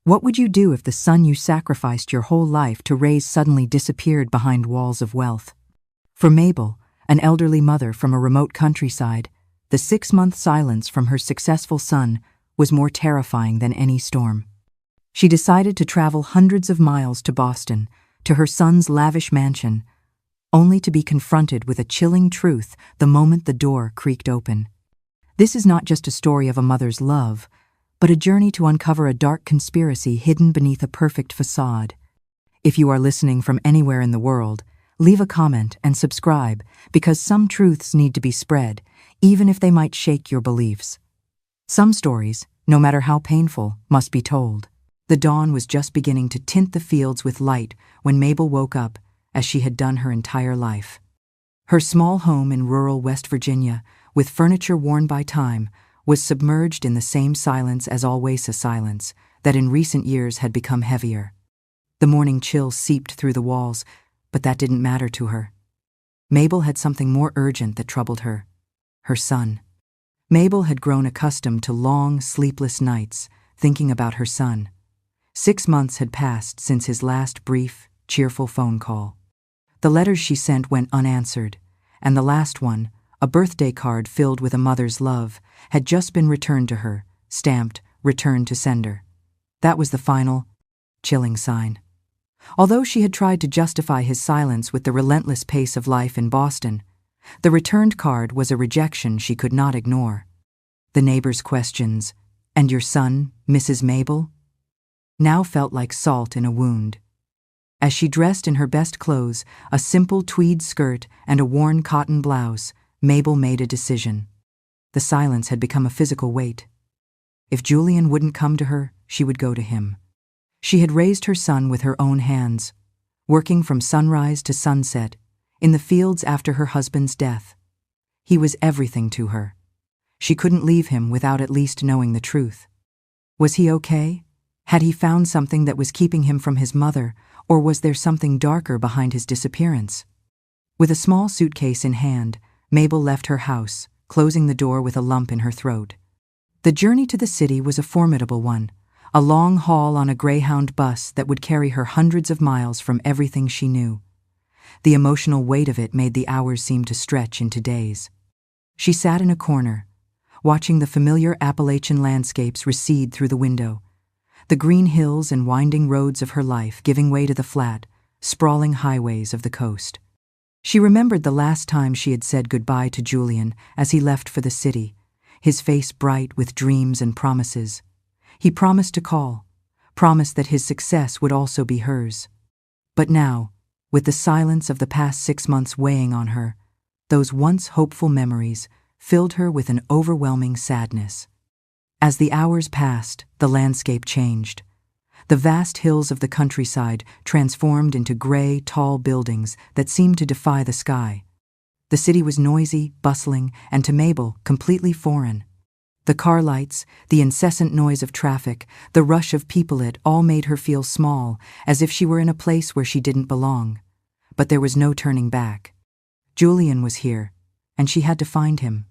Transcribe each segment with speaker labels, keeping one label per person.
Speaker 1: What would you do if the son you sacrificed your whole life to raise suddenly disappeared behind walls of wealth? For Mabel, an elderly mother from a remote countryside, the 6-month silence from her successful son was more terrifying than any storm. She decided to travel hundreds of miles to Boston, to her son's lavish mansion, only to be confronted with a chilling truth the moment the door creaked open. This is not just a story of a mother's love, but a journey to uncover a dark conspiracy hidden beneath a perfect facade. If you are listening from anywhere in the world, leave a comment and subscribe, because some truths need to be spread, even if they might shake your beliefs. Some stories, no matter how painful, must be told. The dawn was just beginning to tint the fields with light when Mabel woke up, as she had done her entire life. Her small home in rural West Virginia, with furniture worn by time, was submerged in the same silence as always, a silence that in recent years had become heavier. The morning chill seeped through the walls, but that didn't matter to her. Mabel had something more urgent that troubled her: her son. Mabel had grown accustomed to long, sleepless nights, thinking about her son. 6 months had passed since his last brief, cheerful phone call. The letters she sent went unanswered, and the last one, a birthday card filled with a mother's love, had just been returned to her, stamped "Returned to sender." That was the final, chilling sign. Although she had tried to justify his silence with the relentless pace of life in Boston, the returned card was a rejection she could not ignore. The neighbors' questions, "And your son, Mrs. Mabel?" now felt like salt in a wound. As she dressed in her best clothes, a simple tweed skirt and a worn cotton blouse, Mabel made a decision. The silence had become a physical weight. If Julian wouldn't come to her, she would go to him. She had raised her son with her own hands, working from sunrise to sunset, in the fields after her husband's death. He was everything to her. She couldn't leave him without at least knowing the truth. Was he okay? Had he found something that was keeping him from his mother, or was there something darker behind his disappearance? With a small suitcase in hand, Mabel left her house, closing the door with a lump in her throat. The journey to the city was a formidable one, a long haul on a Greyhound bus that would carry her hundreds of miles from everything she knew. The emotional weight of it made the hours seem to stretch into days. She sat in a corner, watching the familiar Appalachian landscapes recede through the window, the green hills and winding roads of her life giving way to the flat, sprawling highways of the coast. She remembered the last time she had said goodbye to Julian as he left for the city, his face bright with dreams and promises. He promised to call, promised that his success would also be hers. But now, with the silence of the past 6 months weighing on her, those once hopeful memories filled her with an overwhelming sadness. As the hours passed, the landscape changed. The vast hills of the countryside transformed into gray, tall buildings that seemed to defy the sky. The city was noisy, bustling, and to Mabel, completely foreign. The car lights, the incessant noise of traffic, the rush of people, it all made her feel small, as if she were in a place where she didn't belong. But there was no turning back. Julian was here, and she had to find him.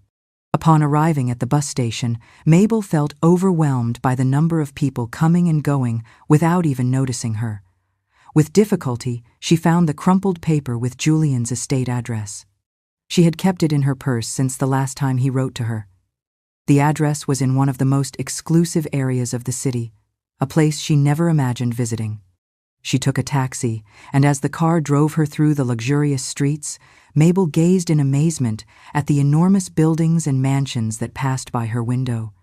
Speaker 1: Upon arriving at the bus station, Mabel felt overwhelmed by the number of people coming and going without even noticing her. With difficulty, she found the crumpled paper with Julian's estate address. She had kept it in her purse since the last time he wrote to her. The address was in one of the most exclusive areas of the city, a place she never imagined visiting. She took a taxi, and as the car drove her through the luxurious streets, Mabel gazed in amazement at the enormous buildings and mansions that passed by her window.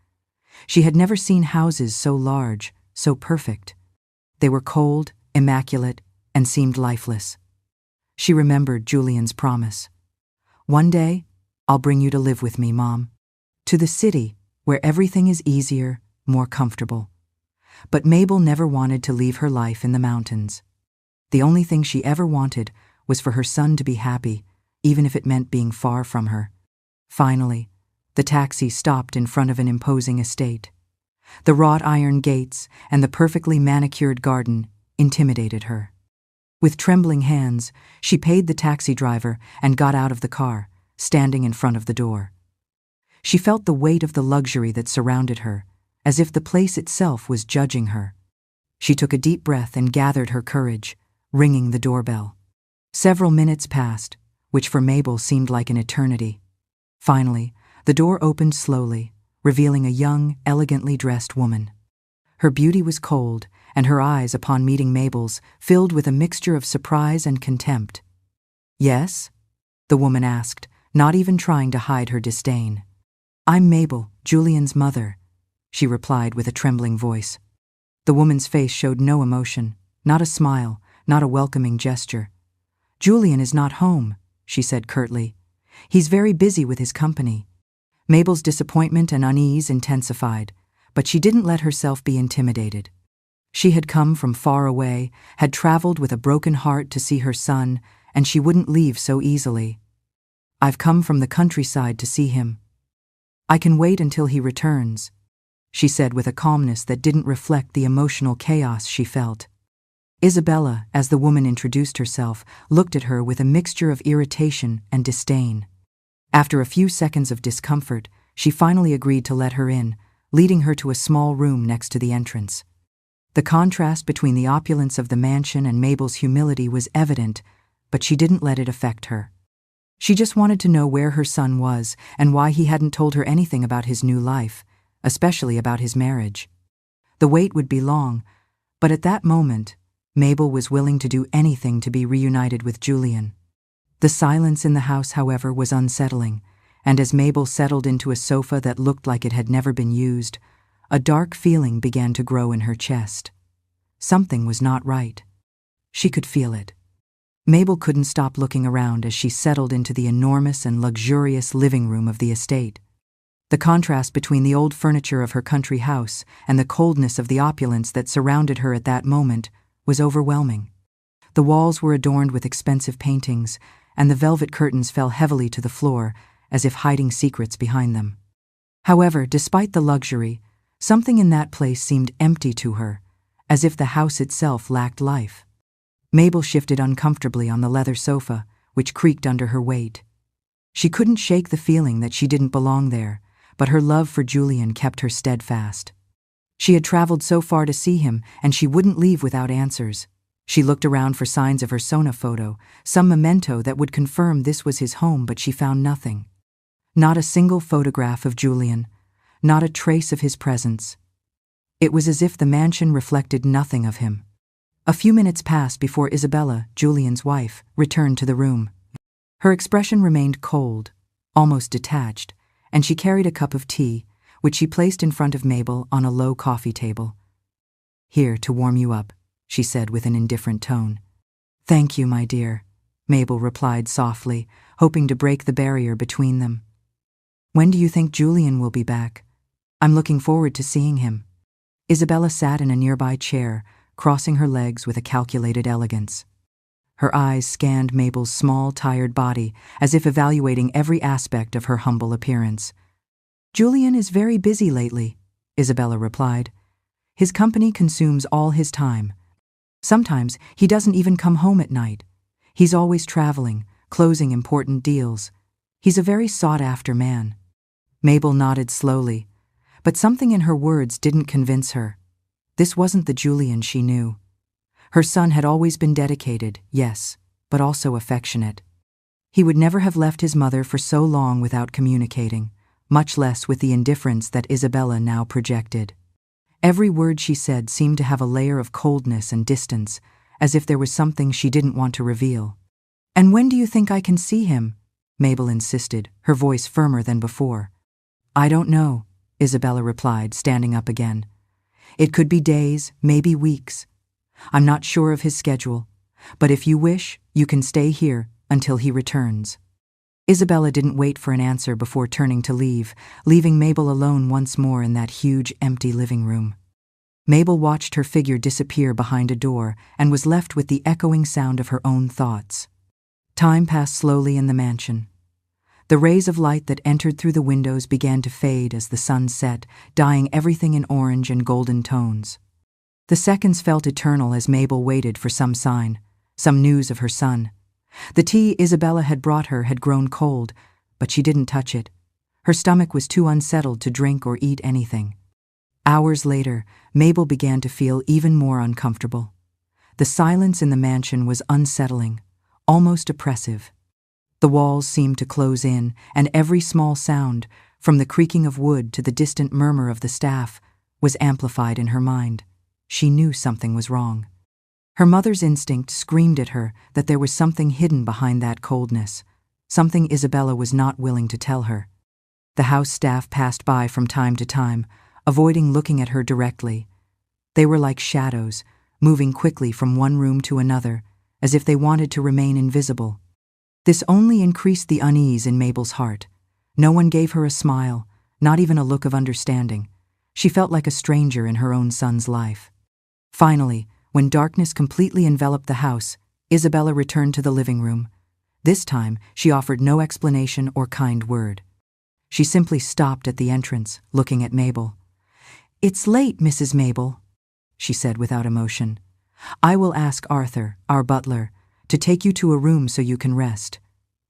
Speaker 1: She had never seen houses so large, so perfect. They were cold, immaculate, and seemed lifeless. She remembered Julian's promise. "One day, I'll bring you to live with me, Mom. To the city, where everything is easier, more comfortable." But Mabel never wanted to leave her life in the mountains. The only thing she ever wanted was for her son to be happy, even if it meant being far from her. Finally, the taxi stopped in front of an imposing estate. The wrought iron gates and the perfectly manicured garden intimidated her. With trembling hands, she paid the taxi driver and got out of the car, standing in front of the door. She felt the weight of the luxury that surrounded her, as if the place itself was judging her. She took a deep breath and gathered her courage, ringing the doorbell. Several minutes passed, which for Mabel seemed like an eternity. Finally, the door opened slowly, revealing a young, elegantly dressed woman. Her beauty was cold, and her eyes, upon meeting Mabel's, filled with a mixture of surprise and contempt. "Yes?" the woman asked, not even trying to hide her disdain. "I'm Mabel, Julian's mother," she replied with a trembling voice. The woman's face showed no emotion, not a smile, not a welcoming gesture. "Julian is not home," she said curtly. "He's very busy with his company." Mabel's disappointment and unease intensified, but she didn't let herself be intimidated. She had come from far away, had traveled with a broken heart to see her son, and she wouldn't leave so easily. "I've come from the countryside to see him. I can wait until he returns," she said with a calmness that didn't reflect the emotional chaos she felt. Isabella, as the woman introduced herself, looked at her with a mixture of irritation and disdain. After a few seconds of discomfort, she finally agreed to let her in, leading her to a small room next to the entrance. The contrast between the opulence of the mansion and Mabel's humility was evident, but she didn't let it affect her. She just wanted to know where her son was and why he hadn't told her anything about his new life, especially about his marriage. The wait would be long, but at that moment, Mabel was willing to do anything to be reunited with Julian. The silence in the house, however, was unsettling, and as Mabel settled into a sofa that looked like it had never been used, a dark feeling began to grow in her chest. Something was not right. She could feel it. Mabel couldn't stop looking around as she settled into the enormous and luxurious living room of the estate. The contrast between the old furniture of her country house and the coldness of the opulence that surrounded her at that moment was overwhelming. The walls were adorned with expensive paintings, and the velvet curtains fell heavily to the floor, as if hiding secrets behind them. However, despite the luxury, something in that place seemed empty to her, as if the house itself lacked life. Mabel shifted uncomfortably on the leather sofa, which creaked under her weight. She couldn't shake the feeling that she didn't belong there, but her love for Julian kept her steadfast. She had traveled so far to see him, and she wouldn't leave without answers. She looked around for signs of her Sona photo, some memento that would confirm this was his home, but she found nothing. Not a single photograph of Julian, not a trace of his presence. It was as if the mansion reflected nothing of him. A few minutes passed before Isabella, Julian's wife, returned to the room. Her expression remained cold, almost detached, and she carried a cup of tea, which she placed in front of Mabel on a low coffee table. "Here to warm you up," she said with an indifferent tone. "Thank you, my dear," Mabel replied softly, hoping to break the barrier between them. "When do you think Julian will be back? I'm looking forward to seeing him." Isabella sat in a nearby chair, crossing her legs with a calculated elegance. Her eyes scanned Mabel's small, tired body, as if evaluating every aspect of her humble appearance. "Julian is very busy lately," Isabella replied. "His company consumes all his time. Sometimes he doesn't even come home at night. He's always traveling, closing important deals. He's a very sought-after man." Mabel nodded slowly, but something in her words didn't convince her. This wasn't the Julian she knew. Her son had always been dedicated, yes, but also affectionate. He would never have left his mother for so long without communicating, much less with the indifference that Isabella now projected. Every word she said seemed to have a layer of coldness and distance, as if there was something she didn't want to reveal. "And when do you think I can see him?" Mabel insisted, her voice firmer than before. "I don't know," Isabella replied, standing up again. "It could be days, maybe weeks. I'm not sure of his schedule, but if you wish, you can stay here until he returns." Isabella didn't wait for an answer before turning to leave, leaving Mabel alone once more in that huge, empty living room. Mabel watched her figure disappear behind a door and was left with the echoing sound of her own thoughts. Time passed slowly in the mansion. The rays of light that entered through the windows began to fade as the sun set, dyeing everything in orange and golden tones. The seconds felt eternal as Mabel waited for some sign, some news of her son. The tea Isabella had brought her had grown cold, but she didn't touch it. Her stomach was too unsettled to drink or eat anything. Hours later, Mabel began to feel even more uncomfortable. The silence in the mansion was unsettling, almost oppressive. The walls seemed to close in, and every small sound, from the creaking of wood to the distant murmur of the staff, was amplified in her mind. She knew something was wrong. Her mother's instinct screamed at her that there was something hidden behind that coldness, something Isabella was not willing to tell her. The house staff passed by from time to time, avoiding looking at her directly. They were like shadows, moving quickly from one room to another, as if they wanted to remain invisible. This only increased the unease in Mabel's heart. No one gave her a smile, not even a look of understanding. She felt like a stranger in her own son's life. Finally, when darkness completely enveloped the house, Isabella returned to the living room. This time, she offered no explanation or kind word. She simply stopped at the entrance, looking at Mabel. "It's late, Mrs. Mabel," she said without emotion. "I will ask Arthur, our butler, to take you to a room so you can rest.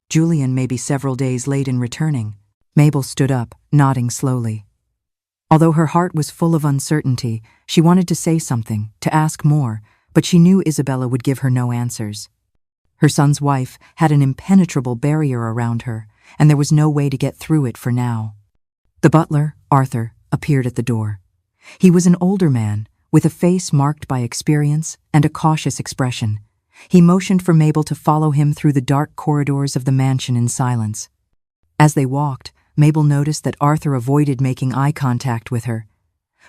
Speaker 1: Julian may be several days late in returning." Mabel stood up, nodding slowly. Although her heart was full of uncertainty, she wanted to say something, to ask more, but she knew Isabella would give her no answers. Her son's wife had an impenetrable barrier around her, and there was no way to get through it for now. The butler, Arthur, appeared at the door. He was an older man, with a face marked by experience and a cautious expression. He motioned for Mabel to follow him through the dark corridors of the mansion in silence. As they walked, Mabel noticed that Arthur avoided making eye contact with her,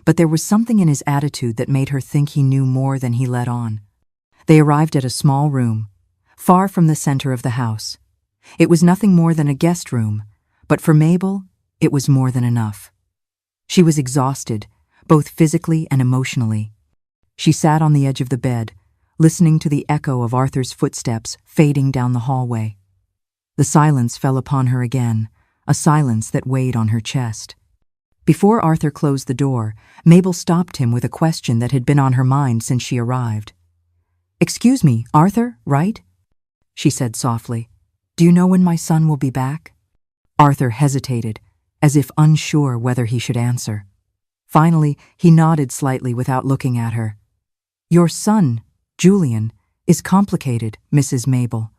Speaker 1: but there was something in his attitude that made her think he knew more than he let on. They arrived at a small room, far from the center of the house. It was nothing more than a guest room, but for Mabel, it was more than enough. She was exhausted, both physically and emotionally. She sat on the edge of the bed, listening to the echo of Arthur's footsteps fading down the hallway. The silence fell upon her again, a silence that weighed on her chest. Before Arthur closed the door, Mabel stopped him with a question that had been on her mind since she arrived. "Excuse me, Arthur, right?" she said softly. "Do you know when my son will be back?" Arthur hesitated, as if unsure whether he should answer. Finally, he nodded slightly without looking at her. "Your son, Julian, is complicated, Mrs. Mabel.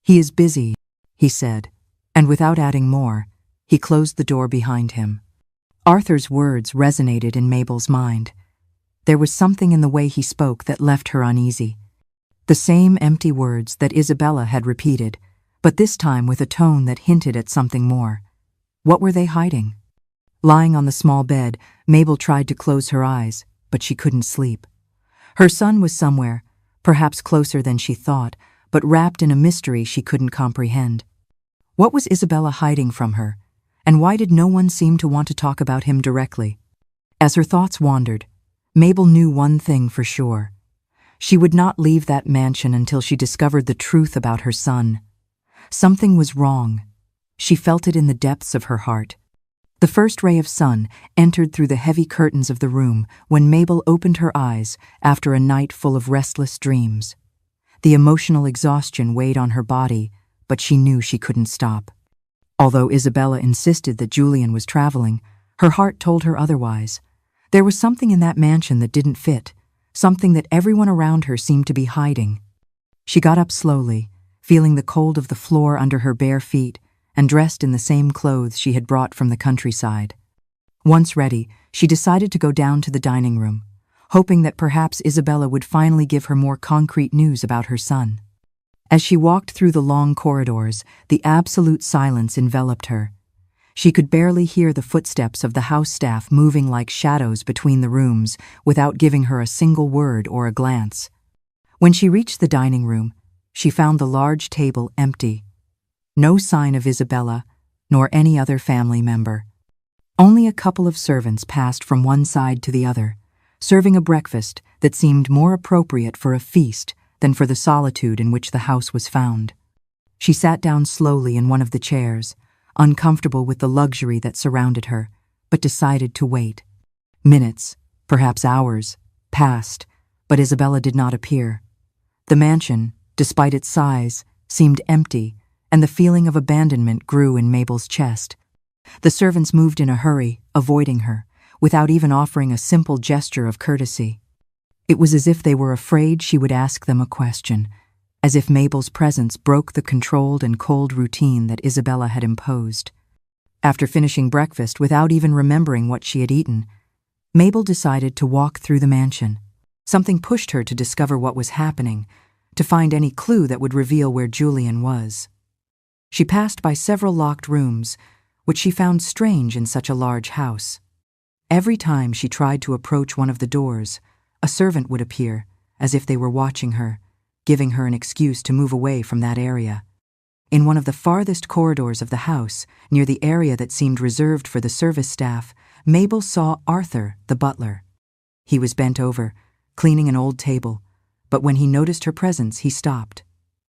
Speaker 1: He is busy," he said, and without adding more, he closed the door behind him. Arthur's words resonated in Mabel's mind. There was something in the way he spoke that left her uneasy. The same empty words that Isabella had repeated, but this time with a tone that hinted at something more. What were they hiding? Lying on the small bed, Mabel tried to close her eyes, but she couldn't sleep. Her son was somewhere, perhaps closer than she thought, but wrapped in a mystery she couldn't comprehend. What was Isabella hiding from her, and why did no one seem to want to talk about him directly? As her thoughts wandered, Mabel knew one thing for sure. She would not leave that mansion until she discovered the truth about her son. Something was wrong. She felt it in the depths of her heart. The first ray of sun entered through the heavy curtains of the room when Mabel opened her eyes after a night full of restless dreams. The emotional exhaustion weighed on her body, but she knew she couldn't stop. Although Isabella insisted that Julian was traveling, her heart told her otherwise. There was something in that mansion that didn't fit, something that everyone around her seemed to be hiding. She got up slowly, feeling the cold of the floor under her bare feet, and dressed in the same clothes she had brought from the countryside. Once ready, she decided to go down to the dining room, hoping that perhaps Isabella would finally give her more concrete news about her son. As she walked through the long corridors, the absolute silence enveloped her. She could barely hear the footsteps of the house staff moving like shadows between the rooms without giving her a single word or a glance. When she reached the dining room, she found the large table empty. No sign of Isabella, nor any other family member. Only a couple of servants passed from one side to the other, serving a breakfast that seemed more appropriate for a feast than for the solitude in which the house was found. She sat down slowly in one of the chairs, uncomfortable with the luxury that surrounded her, but decided to wait. Minutes, perhaps hours, passed, but Isabella did not appear. The mansion, despite its size, seemed empty, and the feeling of abandonment grew in Mabel's chest. The servants moved in a hurry, avoiding her, without even offering a simple gesture of courtesy. It was as if they were afraid she would ask them a question, as if Mabel's presence broke the controlled and cold routine that Isabella had imposed. After finishing breakfast without even remembering what she had eaten, Mabel decided to walk through the mansion. Something pushed her to discover what was happening, to find any clue that would reveal where Julian was. She passed by several locked rooms, which she found strange in such a large house. Every time she tried to approach one of the doors, a servant would appear, as if they were watching her, giving her an excuse to move away from that area. In one of the farthest corridors of the house, near the area that seemed reserved for the service staff, Mabel saw Arthur, the butler. He was bent over, cleaning an old table, but when he noticed her presence, he stopped.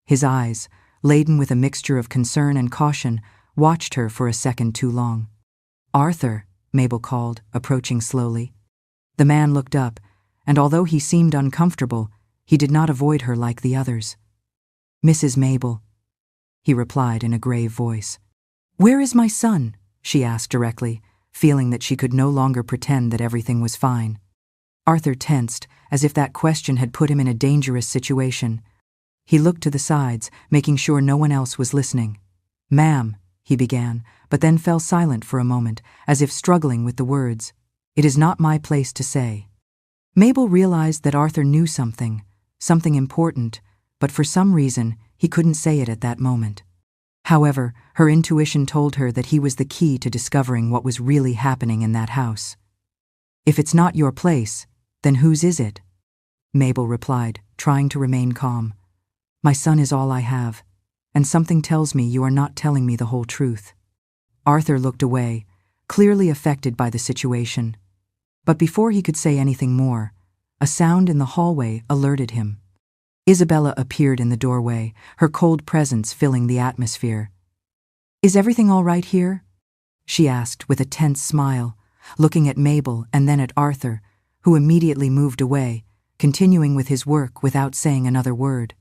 Speaker 1: His eyes, laden with a mixture of concern and caution, watched her for a second too long. "Arthur," Mabel called, approaching slowly. The man looked up, and although he seemed uncomfortable, he did not avoid her like the others. "Mrs. Mabel," he replied in a grave voice. "Where is my son?" she asked directly, feeling that she could no longer pretend that everything was fine. Arthur tensed, as if that question had put him in a dangerous situation. He looked to the sides, making sure no one else was listening. "Ma'am," he began, but then fell silent for a moment, as if struggling with the words. "It is not my place to say." Mabel realized that Arthur knew something important, but for some reason he couldn't say it at that moment. However, her intuition told her that he was the key to discovering what was really happening in that house. "If it's not your place, then whose is it?" Mabel replied, trying to remain calm. "My son is all I have, and something tells me you are not telling me the whole truth." Arthur looked away, clearly affected by the situation. But before he could say anything more, a sound in the hallway alerted him. Isabella appeared in the doorway, her cold presence filling the atmosphere. "Is everything all right here?" she asked with a tense smile, looking at Mabel and then at Arthur, who immediately moved away, continuing with his work without saying another word.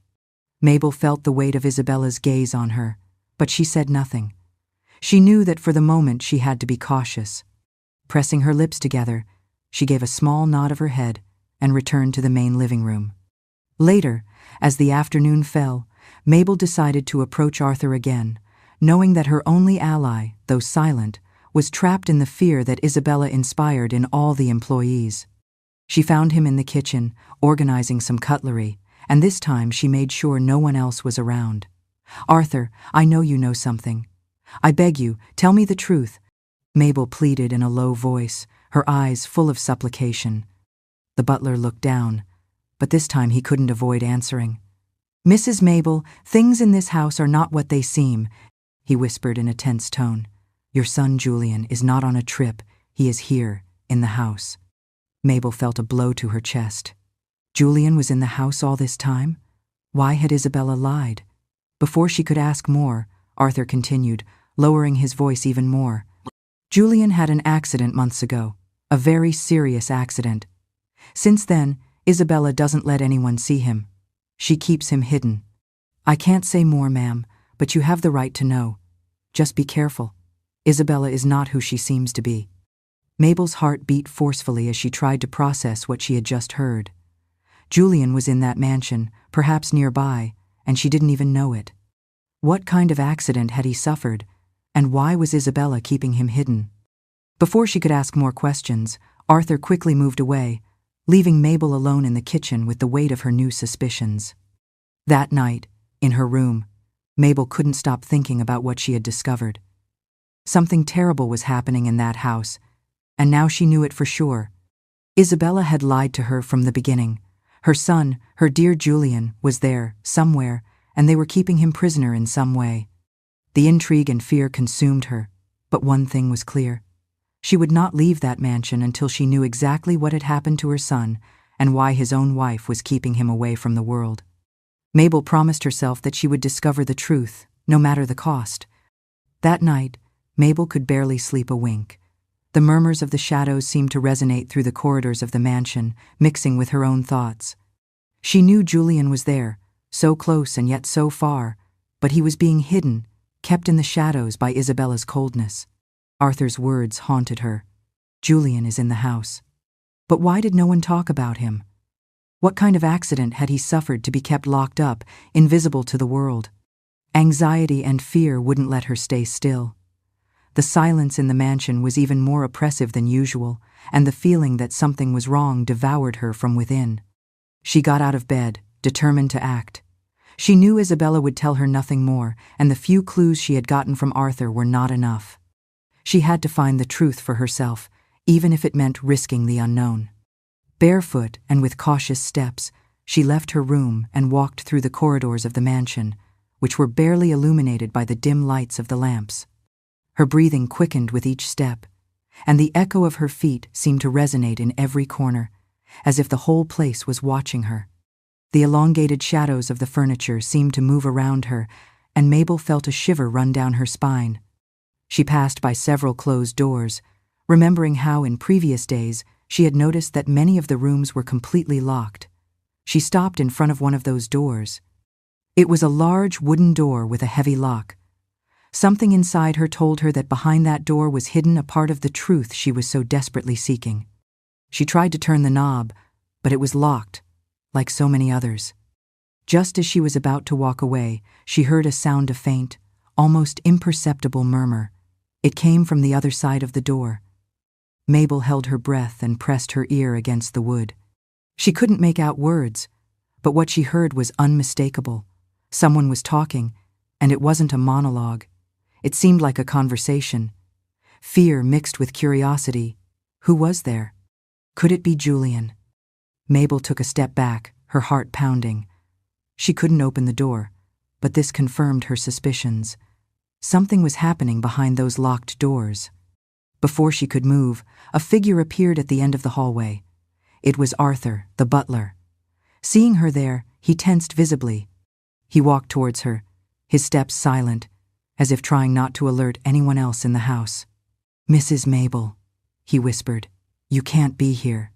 Speaker 1: Mabel felt the weight of Isabella's gaze on her, but she said nothing. She knew that for the moment she had to be cautious. Pressing her lips together, she gave a small nod of her head and returned to the main living room. Later, as the afternoon fell, Mabel decided to approach Arthur again, knowing that her only ally, though silent, was trapped in the fear that Isabella inspired in all the employees. She found him in the kitchen, organizing some cutlery, and this time she made sure no one else was around. "Arthur, I know you know something. I beg you, tell me the truth," Mabel pleaded in a low voice, her eyes full of supplication. The butler looked down, but this time he couldn't avoid answering. "Mrs. Mabel, things in this house are not what they seem," he whispered in a tense tone. "Your son Julian is not on a trip, he is here, in the house." Mabel felt a blow to her chest. Julian was in the house all this time? Why had Isabella lied? Before she could ask more, Arthur continued, lowering his voice even more. "Julian had an accident months ago, a very serious accident. Since then, Isabella doesn't let anyone see him. She keeps him hidden. I can't say more, ma'am, but you have the right to know. Just be careful. Isabella is not who she seems to be." Mabel's heart beat forcefully as she tried to process what she had just heard. Julian was in that mansion, perhaps nearby, and she didn't even know it. What kind of accident had he suffered, and why was Isabella keeping him hidden? Before she could ask more questions, Arthur quickly moved away, leaving Mabel alone in the kitchen with the weight of her new suspicions. That night, in her room, Mabel couldn't stop thinking about what she had discovered. Something terrible was happening in that house, and now she knew it for sure. Isabella had lied to her from the beginning. Her son, her dear Julian, was there, somewhere, and they were keeping him prisoner in some way. The intrigue and fear consumed her, but one thing was clear. She would not leave that mansion until she knew exactly what had happened to her son and why his own wife was keeping him away from the world. Mabel promised herself that she would discover the truth, no matter the cost. That night, Mabel could barely sleep a wink. The murmurs of the shadows seemed to resonate through the corridors of the mansion, mixing with her own thoughts. She knew Julian was there, so close and yet so far, but he was being hidden, kept in the shadows by Isabella's coldness. Arthur's words haunted her. Julian is in the house. But why did no one talk about him? What kind of accident had he suffered to be kept locked up, invisible to the world? Anxiety and fear wouldn't let her stay still. The silence in the mansion was even more oppressive than usual, and the feeling that something was wrong devoured her from within. She got out of bed, determined to act. She knew Isabella would tell her nothing more, and the few clues she had gotten from Arthur were not enough. She had to find the truth for herself, even if it meant risking the unknown. Barefoot and with cautious steps, she left her room and walked through the corridors of the mansion, which were barely illuminated by the dim lights of the lamps. Her breathing quickened with each step, and the echo of her feet seemed to resonate in every corner, as if the whole place was watching her. The elongated shadows of the furniture seemed to move around her, and Mabel felt a shiver run down her spine. She passed by several closed doors, remembering how in previous days she had noticed that many of the rooms were completely locked. She stopped in front of one of those doors. It was a large wooden door with a heavy lock. Something inside her told her that behind that door was hidden a part of the truth she was so desperately seeking. She tried to turn the knob, but it was locked, like so many others. Just as she was about to walk away, she heard a sound of faint, almost imperceptible murmur. It came from the other side of the door. Mabel held her breath and pressed her ear against the wood. She couldn't make out words, but what she heard was unmistakable. Someone was talking, and it wasn't a monologue. It seemed like a conversation. Fear mixed with curiosity. Who was there? Could it be Julian? Mabel took a step back, her heart pounding. She couldn't open the door, but this confirmed her suspicions. Something was happening behind those locked doors. Before she could move, a figure appeared at the end of the hallway. It was Arthur, the butler. Seeing her there, he tensed visibly. He walked towards her, his steps silent, as if trying not to alert anyone else in the house. "Mrs. Mabel," he whispered, "you can't be here.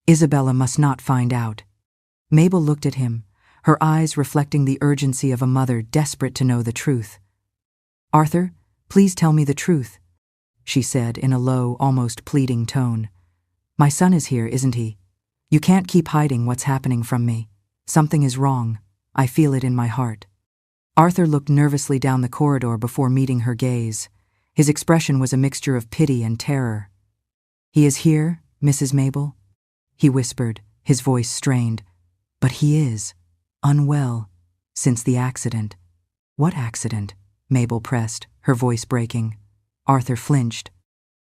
Speaker 1: Isabella must not find out." Mabel looked at him, her eyes reflecting the urgency of a mother desperate to know the truth. "Arthur, please tell me the truth," she said in a low, almost pleading tone. "My son is here, isn't he? You can't keep hiding what's happening from me. Something is wrong. I feel it in my heart." Arthur looked nervously down the corridor before meeting her gaze. His expression was a mixture of pity and terror. "He is here, Mrs. Mabel," he whispered, his voice strained. "But he is unwell since the accident." "What accident?" Mabel pressed, her voice breaking. Arthur flinched.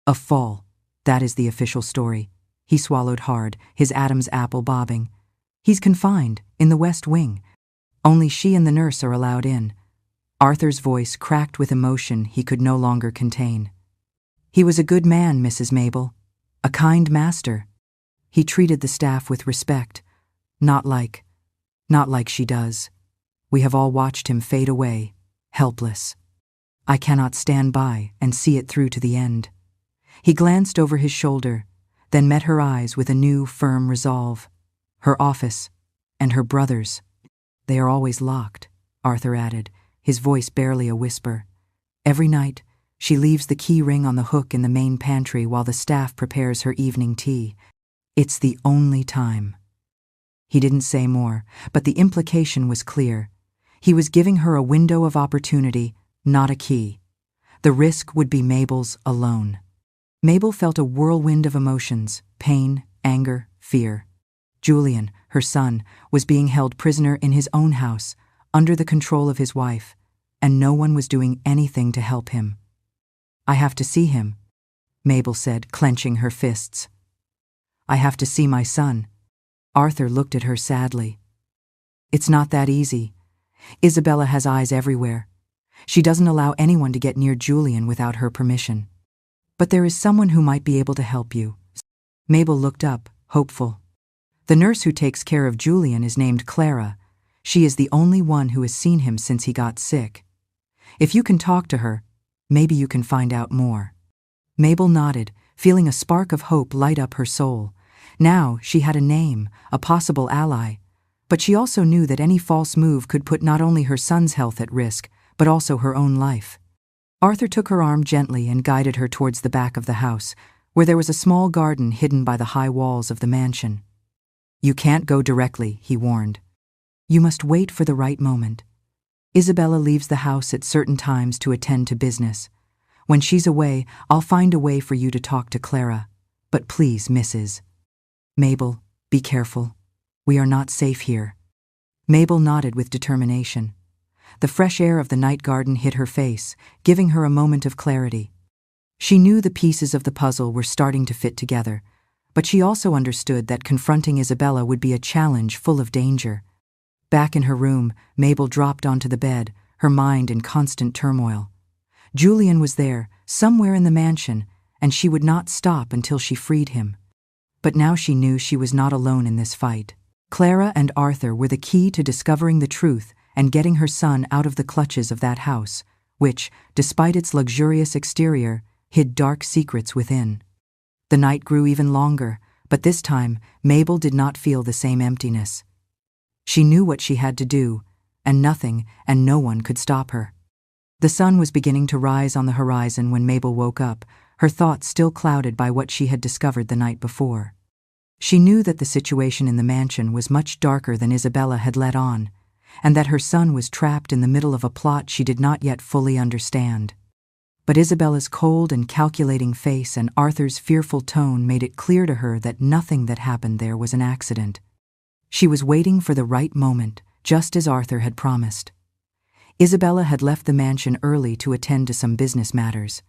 Speaker 1: "A fall. That is the official story." He swallowed hard, his Adam's apple bobbing. "He's confined, in the West Wing. Only she and the nurse are allowed in." Arthur's voice cracked with emotion he could no longer contain. "He was a good man, Mrs. Mabel. A kind master. He treated the staff with respect. Not like she does. We have all watched him fade away, helpless. I cannot stand by and see it through to the end." He glanced over his shoulder, then met her eyes with a new, firm resolve. "Her office, and her brother's. They are always locked," Arthur added, his voice barely a whisper. "Every night, she leaves the key ring on the hook in the main pantry while the staff prepares her evening tea. It's the only time." He didn't say more, but the implication was clear. He was giving her a window of opportunity, not a key. The risk would be Mabel's alone. Mabel felt a whirlwind of emotions: pain, anger, fear. Julian, her son, was being held prisoner in his own house, under the control of his wife, and no one was doing anything to help him. "I have to see him," Mabel said, clenching her fists. "I have to see my son." Arthur looked at her sadly. "It's not that easy. Isabella has eyes everywhere. She doesn't allow anyone to get near Julian without her permission. But there is someone who might be able to help you." Mabel looked up, hopeful. "The nurse who takes care of Julian is named Clara. She is the only one who has seen him since he got sick. If you can talk to her, maybe you can find out more." Mabel nodded, feeling a spark of hope light up her soul. Now she had a name, a possible ally, but she also knew that any false move could put not only her son's health at risk, but also her own life. Arthur took her arm gently and guided her towards the back of the house, where there was a small garden hidden by the high walls of the mansion. "You can't go directly," he warned. "You must wait for the right moment. Isabella leaves the house at certain times to attend to business. When she's away, I'll find a way for you to talk to Clara. But please, Mrs. Mabel, be careful. We are not safe here." Mabel nodded with determination. The fresh air of the night garden hit her face, giving her a moment of clarity. She knew the pieces of the puzzle were starting to fit together, but she also understood that confronting Isabella would be a challenge full of danger. Back in her room, Mabel dropped onto the bed, her mind in constant turmoil. Julian was there, somewhere in the mansion, and she would not stop until she freed him. But now she knew she was not alone in this fight. Clara and Arthur were the key to discovering the truth and getting her son out of the clutches of that house, which, despite its luxurious exterior, hid dark secrets within. The night grew even longer, but this time Mabel did not feel the same emptiness. She knew what she had to do, and nothing and no one could stop her. The sun was beginning to rise on the horizon when Mabel woke up, her thoughts still clouded by what she had discovered the night before. She knew that the situation in the mansion was much darker than Isabella had let on, and that her son was trapped in the middle of a plot she did not yet fully understand. But Isabella's cold and calculating face and Arthur's fearful tone made it clear to her that nothing that happened there was an accident. She was waiting for the right moment, just as Arthur had promised. Isabella had left the mansion early to attend to some business matters.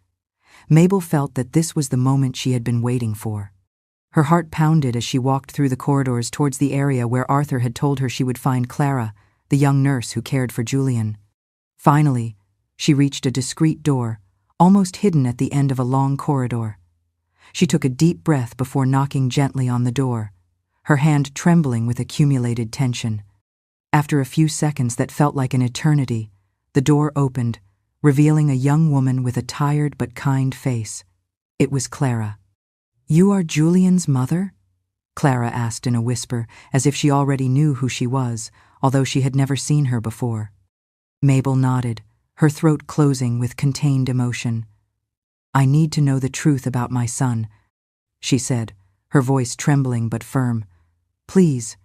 Speaker 1: Mabel felt that this was the moment she had been waiting for. Her heart pounded as she walked through the corridors towards the area where Arthur had told her she would find Clara, the young nurse who cared for Julian. Finally, she reached a discreet door, almost hidden at the end of a long corridor. She took a deep breath before knocking gently on the door, her hand trembling with accumulated tension. After a few seconds that felt like an eternity, the door opened, revealing a young woman with a tired but kind face. It was Clara. "You are Julian's mother?" Clara asked in a whisper, as if she already knew who she was, although she had never seen her before. Mabel nodded, her throat closing with contained emotion. "I need to know the truth about my son," she said, her voice trembling but firm. "Please,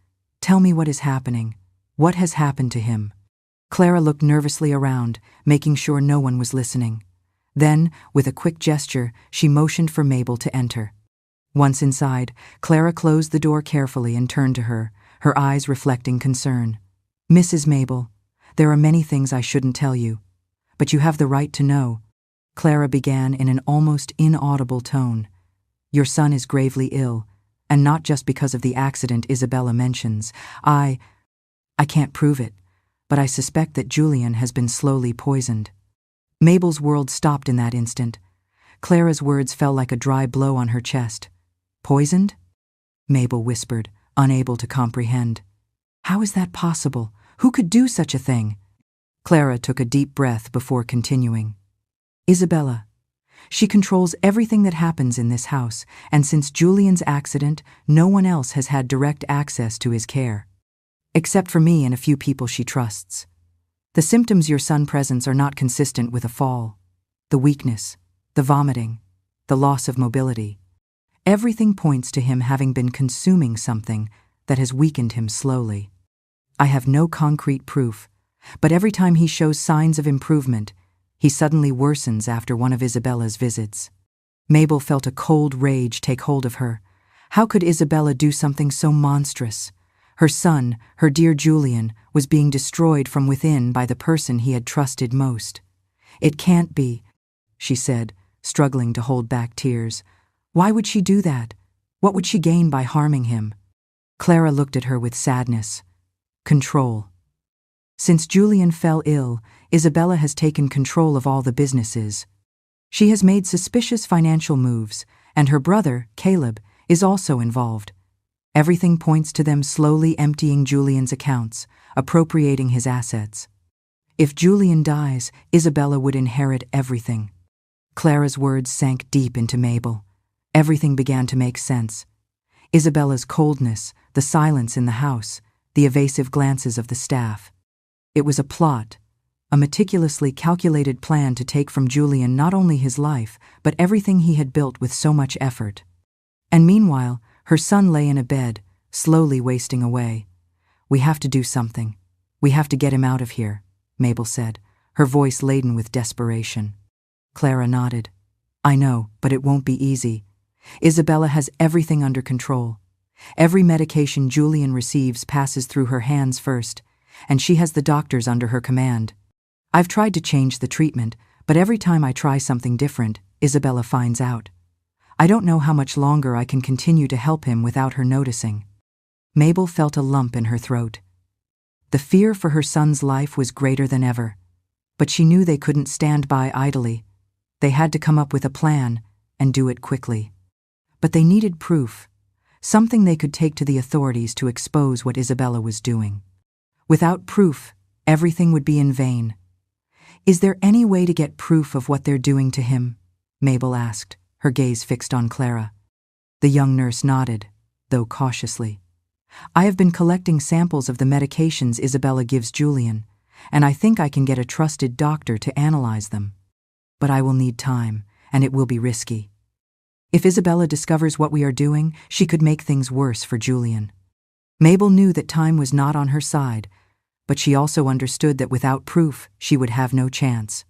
Speaker 1: tell me what is happening. What has happened to him?" Clara looked nervously around, making sure no one was listening. Then, with a quick gesture, she motioned for Mabel to enter. Once inside, Clara closed the door carefully and turned to her, her eyes reflecting concern. "Mrs. Mabel, there are many things I shouldn't tell you, but you have the right to know," Clara began in an almost inaudible tone. "Your son is gravely ill, and not just because of the accident Isabella mentions. I can't prove it, but I suspect that Julian has been slowly poisoned." Mabel's world stopped in that instant. Clara's words fell like a dry blow on her chest. "Poisoned?" Mabel whispered, unable to comprehend. "How is that possible? Who could do such a thing?" Clara took a deep breath before continuing. "Isabella. She controls everything that happens in this house, and since Julian's accident, no one else has had direct access to his care. Except for me and a few people she trusts. The symptoms your son presents are not consistent with a fall. The weakness, the vomiting, the loss of mobility. Everything points to him having been consuming something that has weakened him slowly. I have no concrete proof, but every time he shows signs of improvement, he suddenly worsens after one of Isabella's visits." Mabel felt a cold rage take hold of her. How could Isabella do something so monstrous? Her son, her dear Julian, was being destroyed from within by the person he had trusted most. "It can't be," she said, struggling to hold back tears. "Why would she do that? What would she gain by harming him?" Clara looked at her with sadness. "Control. Since Julian fell ill, Isabella has taken control of all the businesses. She has made suspicious financial moves, and her brother, Caleb, is also involved. Everything points to them slowly emptying Julian's accounts, appropriating his assets. If Julian dies, Isabella would inherit everything." Clara's words sank deep into Mabel. Everything began to make sense. Isabella's coldness, the silence in the house, the evasive glances of the staff. It was a plot, a meticulously calculated plan to take from Julian not only his life, but everything he had built with so much effort. And meanwhile, her son lay in a bed, slowly wasting away. "We have to do something. We have to get him out of here," Mabel said, her voice laden with desperation. Clara nodded. "I know, but it won't be easy. Isabella has everything under control. Every medication Julian receives passes through her hands first, and she has the doctors under her command. I've tried to change the treatment, but every time I try something different, Isabella finds out. I don't know how much longer I can continue to help him without her noticing." Mabel felt a lump in her throat. The fear for her son's life was greater than ever, but she knew they couldn't stand by idly. They had to come up with a plan and do it quickly. But they needed proof, something they could take to the authorities to expose what Isabella was doing. Without proof, everything would be in vain. "Is there any way to get proof of what they're doing to him?" Mabel asked, her gaze fixed on Clara. The young nurse nodded, though cautiously. "I have been collecting samples of the medications Isabella gives Julian, and I think I can get a trusted doctor to analyze them. But I will need time, and it will be risky. If Isabella discovers what we are doing, she could make things worse for Julian." Mabel knew that time was not on her side, but she also understood that without proof, she would have no chance.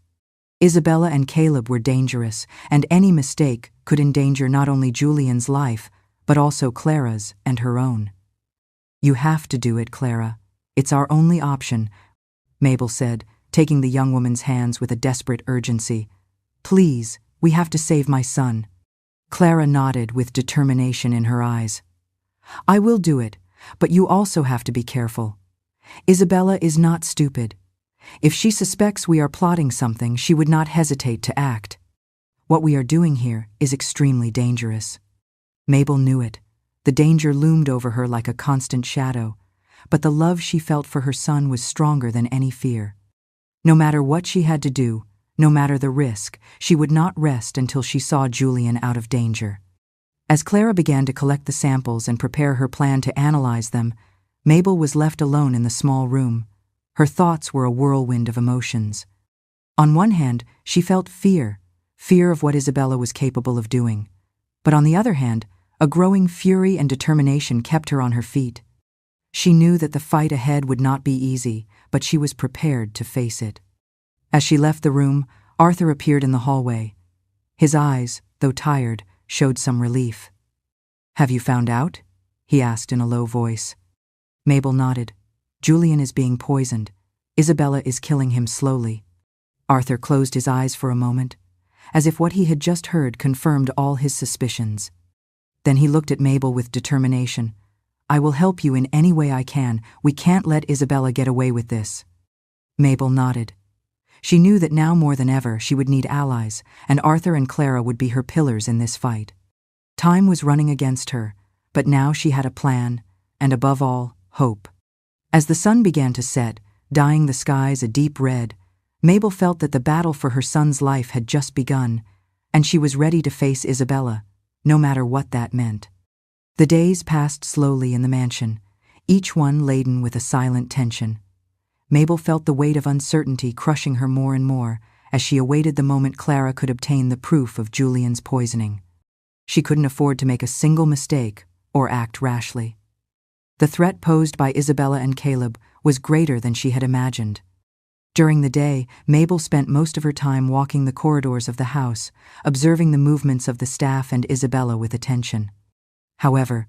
Speaker 1: Isabella and Caleb were dangerous, and any mistake could endanger not only Julian's life, but also Clara's and her own. "You have to do it, Clara. It's our only option," Mabel said, taking the young woman's hands with a desperate urgency. "Please, we have to save my son." Clara nodded with determination in her eyes. "I will do it, but you also have to be careful. Isabella is not stupid. If she suspects we are plotting something, she would not hesitate to act. What we are doing here is extremely dangerous." Mabel knew it. The danger loomed over her like a constant shadow, but the love she felt for her son was stronger than any fear. No matter what she had to do, no matter the risk, she would not rest until she saw Julian out of danger. As Clara began to collect the samples and prepare her plan to analyze them, Mabel was left alone in the small room. Her thoughts were a whirlwind of emotions. On one hand, she felt fear of what Isabella was capable of doing. But on the other hand, a growing fury and determination kept her on her feet. She knew that the fight ahead would not be easy, but she was prepared to face it. As she left the room, Arthur appeared in the hallway. His eyes, though tired, showed some relief. "Have you found out?" he asked in a low voice. Mabel nodded. "Julian is being poisoned. Isabella is killing him slowly." Arthur closed his eyes for a moment, as if what he had just heard confirmed all his suspicions. Then he looked at Mabel with determination. "I will help you in any way I can. We can't let Isabella get away with this." Mabel nodded. She knew that now more than ever she would need allies, and Arthur and Clara would be her pillars in this fight. Time was running against her, but now she had a plan, and above all, hope. As the sun began to set, dyeing the skies a deep red, Mabel felt that the battle for her son's life had just begun, and she was ready to face Isabella, no matter what that meant. The days passed slowly in the mansion, each one laden with a silent tension. Mabel felt the weight of uncertainty crushing her more and more as she awaited the moment Clara could obtain the proof of Julian's poisoning. She couldn't afford to make a single mistake or act rashly. The threat posed by Isabella and Caleb was greater than she had imagined. During the day, Mabel spent most of her time walking the corridors of the house, observing the movements of the staff and Isabella with attention. However,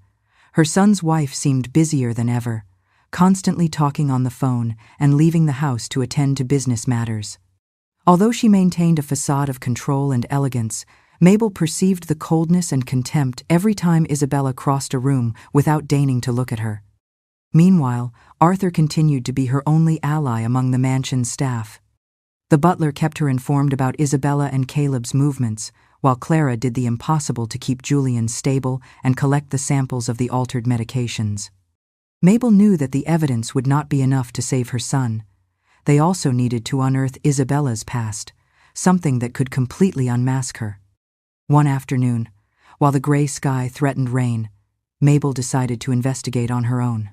Speaker 1: her son's wife seemed busier than ever, constantly talking on the phone and leaving the house to attend to business matters. Although she maintained a facade of control and elegance, Mabel perceived the coldness and contempt every time Isabella crossed a room without deigning to look at her. Meanwhile, Arthur continued to be her only ally among the mansion's staff. The butler kept her informed about Isabella and Caleb's movements, while Clara did the impossible to keep Julian stable and collect the samples of the altered medications. Mabel knew that the evidence would not be enough to save her son. They also needed to unearth Isabella's past, something that could completely unmask her. One afternoon, while the gray sky threatened rain, Mabel decided to investigate on her own.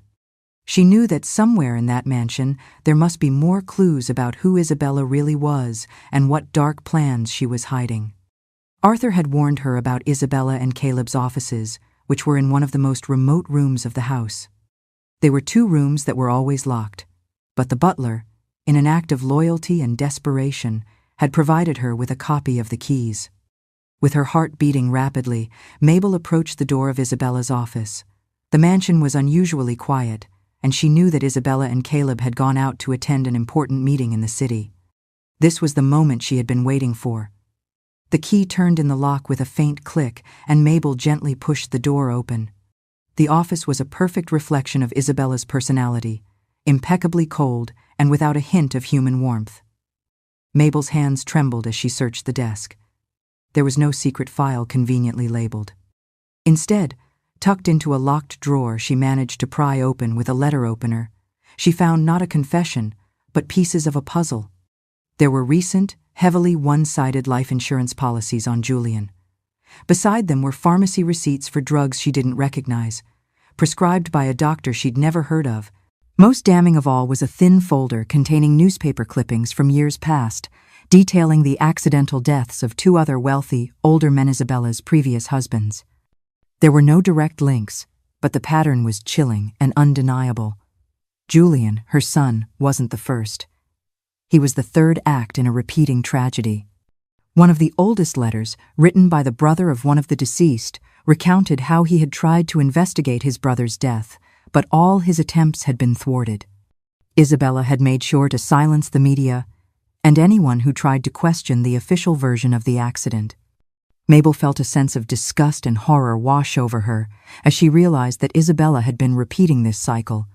Speaker 1: She knew that somewhere in that mansion there must be more clues about who Isabella really was and what dark plans she was hiding. Arthur had warned her about Isabella and Caleb's offices, which were in one of the most remote rooms of the house. They were 2 rooms that were always locked, but the butler, in an act of loyalty and desperation, had provided her with a copy of the keys. With her heart beating rapidly, Mabel approached the door of Isabella's office. The mansion was unusually quiet, and she knew that Isabella and Caleb had gone out to attend an important meeting in the city. This was the moment she had been waiting for. The key turned in the lock with a faint click, and Mabel gently pushed the door open. The office was a perfect reflection of Isabella's personality, impeccably cold and without a hint of human warmth. Mabel's hands trembled as she searched the desk. There was no secret file conveniently labeled. Instead, tucked into a locked drawer she managed to pry open with a letter opener, she found not a confession, but pieces of a puzzle. There were recent, heavily one-sided life insurance policies on Julian. Beside them were pharmacy receipts for drugs she didn't recognize, prescribed by a doctor she'd never heard of. Most damning of all was a thin folder containing newspaper clippings from years past, detailing the accidental deaths of 2 other wealthy, older men Isabella's previous husbands. There were no direct links, but the pattern was chilling and undeniable. Julian, her son, wasn't the first. He was the 3rd act in a repeating tragedy. One of the oldest letters, written by the brother of one of the deceased, recounted how he had tried to investigate his brother's death, but all his attempts had been thwarted. Isabella had made sure to silence the media and anyone who tried to question the official version of the accident. Mabel felt a sense of disgust and horror wash over her as she realized that Isabella had been repeating this cycle,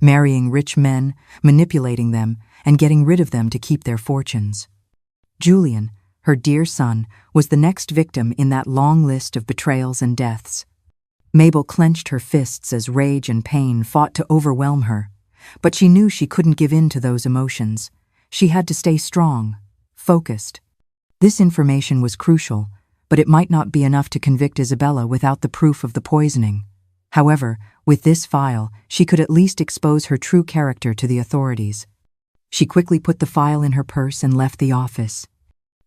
Speaker 1: marrying rich men, manipulating them, and getting rid of them to keep their fortunes. Julian, her dear son, was the next victim in that long list of betrayals and deaths. Mabel clenched her fists as rage and pain fought to overwhelm her, but she knew she couldn't give in to those emotions. She had to stay strong, focused. This information was crucial, but it might not be enough to convict Isabella without the proof of the poisoning. However, with this file, she could at least expose her true character to the authorities. She quickly put the file in her purse and left the office.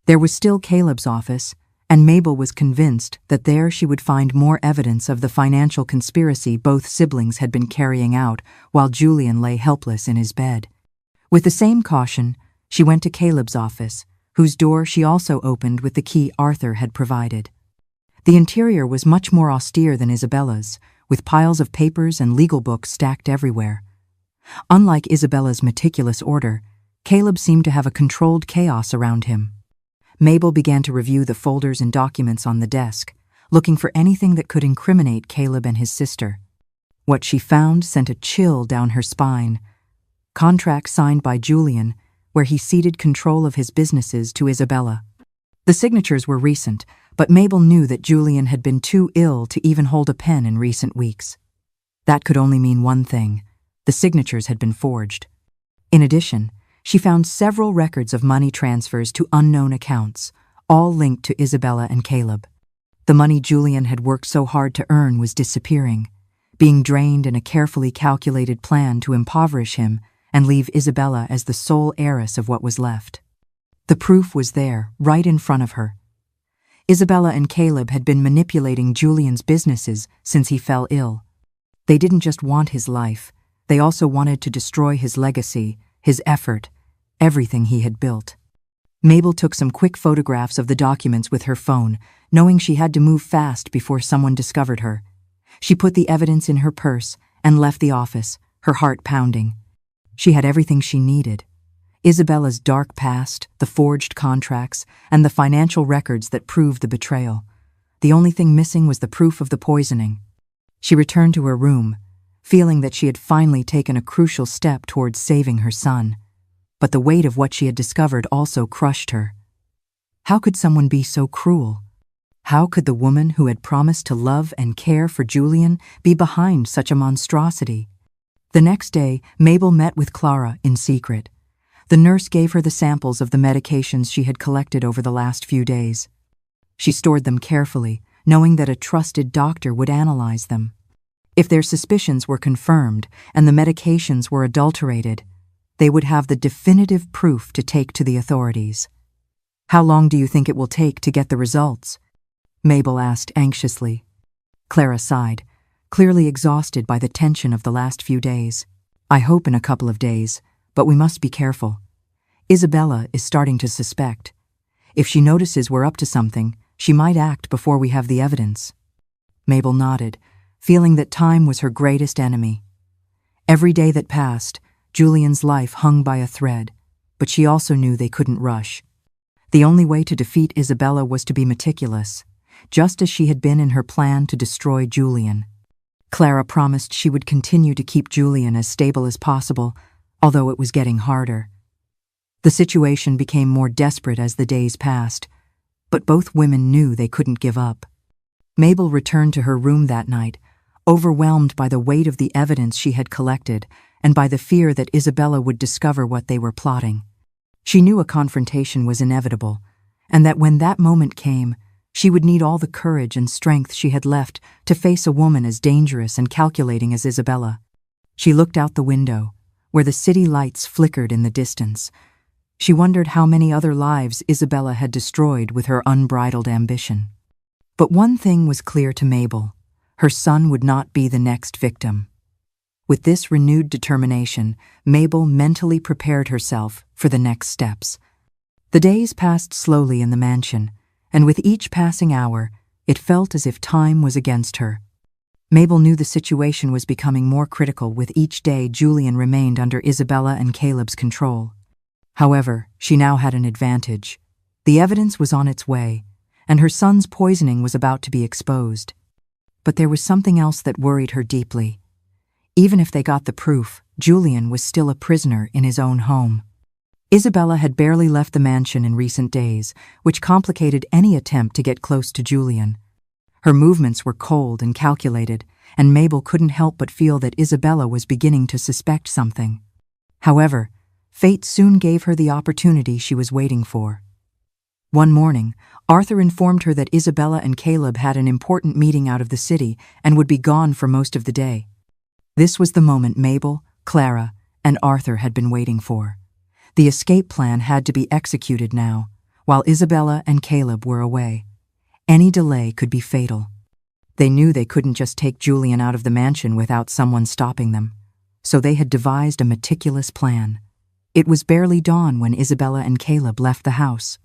Speaker 1: There was still Caleb's office, and Mabel was convinced that there she would find more evidence of the financial conspiracy both siblings had been carrying out while Julian lay helpless in his bed. With the same caution, she went to Caleb's office, whose door she also opened with the key Arthur had provided. The interior was much more austere than Isabella's, with piles of papers and legal books stacked everywhere. Unlike Isabella's meticulous order, Caleb seemed to have a controlled chaos around him. Mabel began to review the folders and documents on the desk, looking for anything that could incriminate Caleb and his sister. What she found sent a chill down her spine. Contracts signed by Julian, where he ceded control of his businesses to Isabella. The signatures were recent, but Mabel knew that Julian had been too ill to even hold a pen in recent weeks. That could only mean one thing: the signatures had been forged. In addition, she found several records of money transfers to unknown accounts, all linked to Isabella and Caleb. The money Julian had worked so hard to earn was disappearing, being drained in a carefully calculated plan to impoverish him and leave Isabella as the sole heiress of what was left. The proof was there, right in front of her. Isabella and Caleb had been manipulating Julian's businesses since he fell ill. They didn't just want his life, they also wanted to destroy his legacy, his effort, everything he had built. Mabel took some quick photographs of the documents with her phone, knowing she had to move fast before someone discovered her. She put the evidence in her purse and left the office, her heart pounding. She had everything she needed: Isabella's dark past, the forged contracts, and the financial records that proved the betrayal. The only thing missing was the proof of the poisoning. She returned to her room, feeling that she had finally taken a crucial step towards saving her son. But the weight of what she had discovered also crushed her. How could someone be so cruel? How could the woman who had promised to love and care for Julian be behind such a monstrosity? The next day, Mabel met with Clara in secret. The nurse gave her the samples of the medications she had collected over the last few days. She stored them carefully, knowing that a trusted doctor would analyze them. If their suspicions were confirmed and the medications were adulterated, they would have the definitive proof to take to the authorities. "How long do you think it will take to get the results?" Mabel asked anxiously. Clara sighed, clearly exhausted by the tension of the last few days. "I hope in a couple of days, but we must be careful. Isabella is starting to suspect. If she notices we're up to something, she might act before we have the evidence." Mabel nodded, feeling that time was her greatest enemy. Every day that passed, Julian's life hung by a thread, but she also knew they couldn't rush. The only way to defeat Isabella was to be meticulous, just as she had been in her plan to destroy Julian. Clara promised she would continue to keep Julian as stable as possible, although it was getting harder. The situation became more desperate as the days passed, but both women knew they couldn't give up. Mabel returned to her room that night, overwhelmed by the weight of the evidence she had collected and by the fear that Isabella would discover what they were plotting. She knew a confrontation was inevitable, and that when that moment came, she would need all the courage and strength she had left to face a woman as dangerous and calculating as Isabella. She looked out the window, where the city lights flickered in the distance. She wondered how many other lives Isabella had destroyed with her unbridled ambition. But one thing was clear to Mabel: her son would not be the next victim. With this renewed determination, Mabel mentally prepared herself for the next steps. The days passed slowly in the mansion, and with each passing hour, it felt as if time was against her. Mabel knew the situation was becoming more critical with each day Julian remained under Isabella and Caleb's control. However, she now had an advantage. The evidence was on its way, and her son's poisoning was about to be exposed. But there was something else that worried her deeply. Even if they got the proof, Julian was still a prisoner in his own home. Isabella had barely left the mansion in recent days, which complicated any attempt to get close to Julian. Her movements were cold and calculated, and Mabel couldn't help but feel that Isabella was beginning to suspect something. However, fate soon gave her the opportunity she was waiting for. One morning, Arthur informed her that Isabella and Caleb had an important meeting out of the city and would be gone for most of the day. This was the moment Mabel, Clara, and Arthur had been waiting for. The escape plan had to be executed now, while Isabella and Caleb were away. Any delay could be fatal. They knew they couldn't just take Julian out of the mansion without someone stopping them, so they had devised a meticulous plan. It was barely dawn when Isabella and Caleb left the house.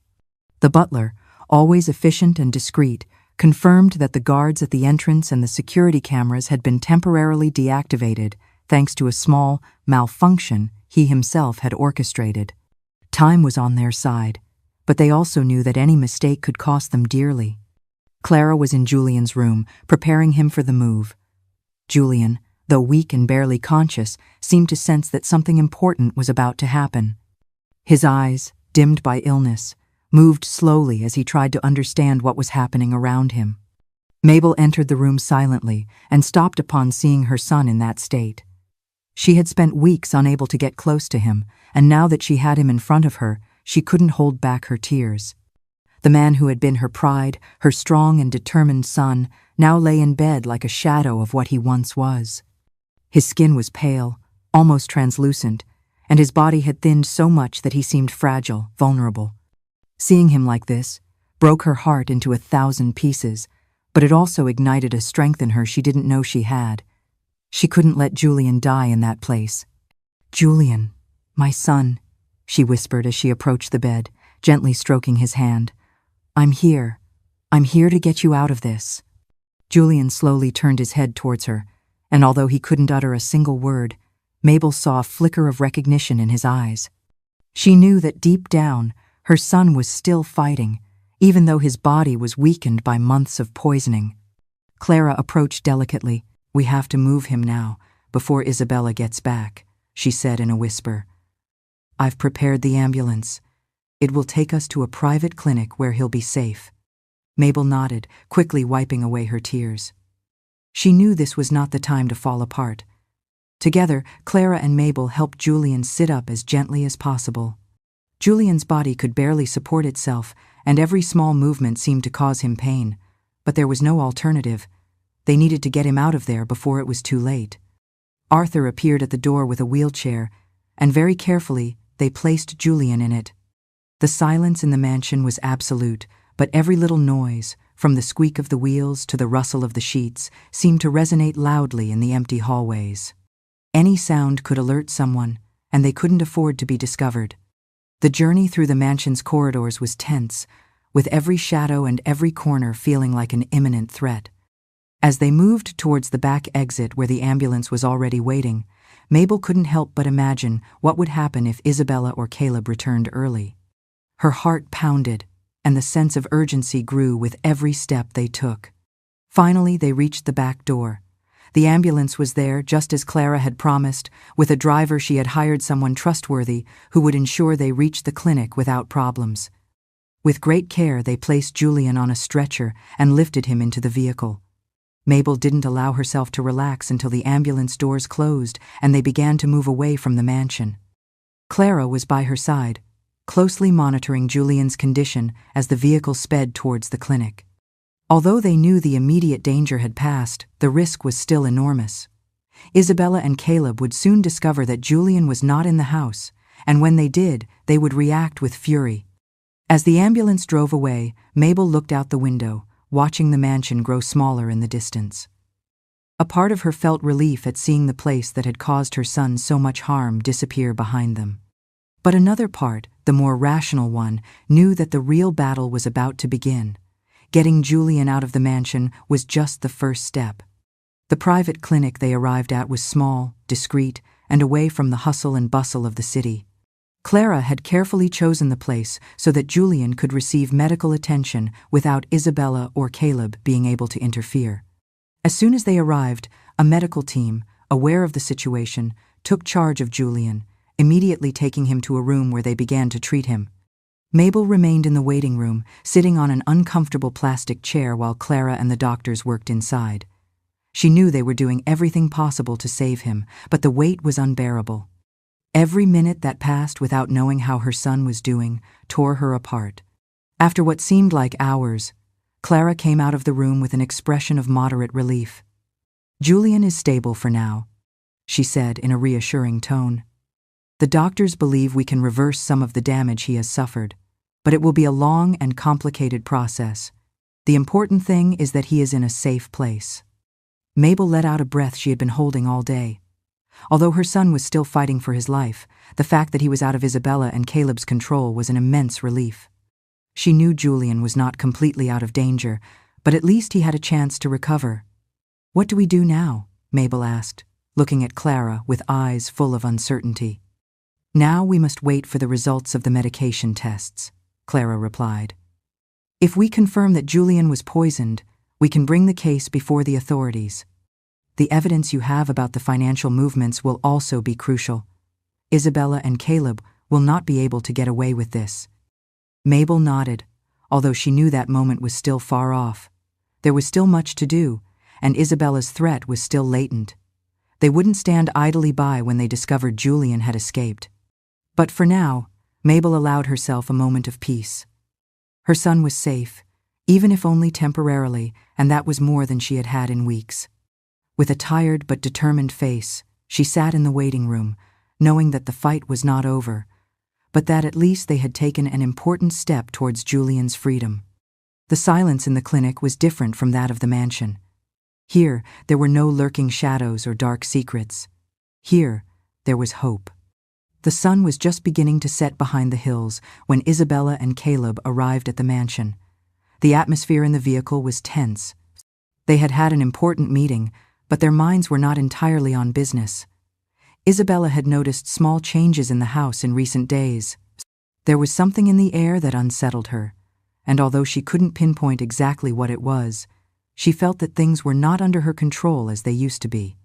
Speaker 1: The butler, always efficient and discreet, confirmed that the guards at the entrance and the security cameras had been temporarily deactivated thanks to a small malfunction he himself had orchestrated. Time was on their side, but they also knew that any mistake could cost them dearly. Clara was in Julian's room, preparing him for the move. Julian, though weak and barely conscious, seemed to sense that something important was about to happen. His eyes, dimmed by illness, moved slowly as he tried to understand what was happening around him. Mabel entered the room silently and stopped upon seeing her son in that state. She had spent weeks unable to get close to him, and now that she had him in front of her, she couldn't hold back her tears. The man who had been her pride, her strong and determined son, now lay in bed like a shadow of what he once was. His skin was pale, almost translucent, and his body had thinned so much that he seemed fragile, vulnerable. Seeing him like this broke her heart into 1,000 pieces, but it also ignited a strength in her she didn't know she had. She couldn't let Julian die in that place. "Julian, my son," she whispered as she approached the bed, gently stroking his hand. I'm here to get you out of this." Julian slowly turned his head towards her, and although he couldn't utter a single word, Mabel saw a flicker of recognition in his eyes. She knew that deep down, her son was still fighting, even though his body was weakened by months of poisoning. Clara approached delicately. "We have to move him now, before Isabella gets back," she said in a whisper. "I've prepared the ambulance. It will take us to a private clinic where he'll be safe." Mabel nodded, quickly wiping away her tears. She knew this was not the time to fall apart. Together, Clara and Mabel helped Julian sit up as gently as possible. Julian's body could barely support itself, and every small movement seemed to cause him pain, but there was no alternative. They needed to get him out of there before it was too late. Arthur appeared at the door with a wheelchair, and very carefully they placed Julian in it. The silence in the mansion was absolute, but every little noise, from the squeak of the wheels to the rustle of the sheets, seemed to resonate loudly in the empty hallways. Any sound could alert someone, and they couldn't afford to be discovered. The journey through the mansion's corridors was tense, with every shadow and every corner feeling like an imminent threat. As they moved towards the back exit where the ambulance was already waiting, Mabel couldn't help but imagine what would happen if Isabella or Caleb returned early. Her heart pounded, and the sense of urgency grew with every step they took. Finally, they reached the back door. The ambulance was there, just as Clara had promised, with a driver she had hired, someone trustworthy who would ensure they reached the clinic without problems. With great care, they placed Julian on a stretcher and lifted him into the vehicle. Mabel didn't allow herself to relax until the ambulance doors closed and they began to move away from the mansion. Clara was by her side, closely monitoring Julian's condition as the vehicle sped towards the clinic. Although they knew the immediate danger had passed, the risk was still enormous. Isabella and Caleb would soon discover that Julian was not in the house, and when they did, they would react with fury. As the ambulance drove away, Mabel looked out the window, watching the mansion grow smaller in the distance. A part of her felt relief at seeing the place that had caused her son so much harm disappear behind them. But another part, the more rational one, knew that the real battle was about to begin. Getting Julian out of the mansion was just the first step. The private clinic they arrived at was small, discreet, and away from the hustle and bustle of the city. Clara had carefully chosen the place so that Julian could receive medical attention without Isabella or Caleb being able to interfere. As soon as they arrived, a medical team, aware of the situation, took charge of Julian, immediately taking him to a room where they began to treat him. Mabel remained in the waiting room, sitting on an uncomfortable plastic chair while Clara and the doctors worked inside. She knew they were doing everything possible to save him, but the wait was unbearable. Every minute that passed without knowing how her son was doing tore her apart. After what seemed like hours, Clara came out of the room with an expression of moderate relief. "Julian is stable for now," she said in a reassuring tone. "The doctors believe we can reverse some of the damage he has suffered, but it will be a long and complicated process. The important thing is that he is in a safe place." Mabel let out a breath she had been holding all day. Although her son was still fighting for his life, the fact that he was out of Isabella and Caleb's control was an immense relief. She knew Julian was not completely out of danger, but at least he had a chance to recover. "What do we do now?" Mabel asked, looking at Clara with eyes full of uncertainty. "Now we must wait for the results of the medication tests," Clara replied. "If we confirm that Julian was poisoned, we can bring the case before the authorities. The evidence you have about the financial movements will also be crucial. Isabella and Caleb will not be able to get away with this." Mabel nodded, although she knew that moment was still far off. There was still much to do, and Isabella's threat was still latent. They wouldn't stand idly by when they discovered Julian had escaped. But for now, Mabel allowed herself a moment of peace. Her son was safe, even if only temporarily, and that was more than she had had in weeks. With a tired but determined face, she sat in the waiting room, knowing that the fight was not over, but that at least they had taken an important step towards Julian's freedom. The silence in the clinic was different from that of the mansion. Here, there were no lurking shadows or dark secrets. Here, there was hope. The sun was just beginning to set behind the hills when Isabella and Caleb arrived at the mansion. The atmosphere in the vehicle was tense. They had had an important meeting, but their minds were not entirely on business. Isabella had noticed small changes in the house in recent days. There was something in the air that unsettled her, and although she couldn't pinpoint exactly what it was, she felt that things were not under her control as they used to be.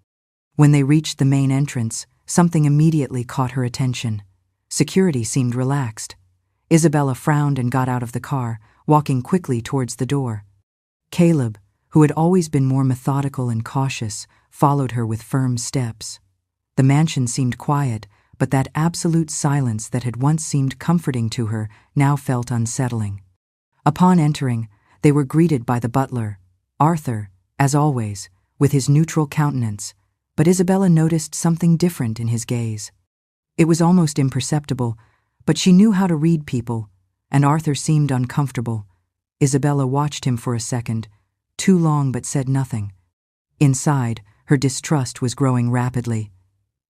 Speaker 1: When they reached the main entrance, something immediately caught her attention. Security seemed relaxed. Isabella frowned and got out of the car, walking quickly towards the door. Caleb, who had always been more methodical and cautious, followed her with firm steps. The mansion seemed quiet, but that absolute silence that had once seemed comforting to her now felt unsettling. Upon entering, they were greeted by the butler, Arthur, as always, with his neutral countenance, but Isabella noticed something different in his gaze. It was almost imperceptible, but she knew how to read people, and Arthur seemed uncomfortable. Isabella watched him for a second, too long but said nothing. Inside, her distrust was growing rapidly.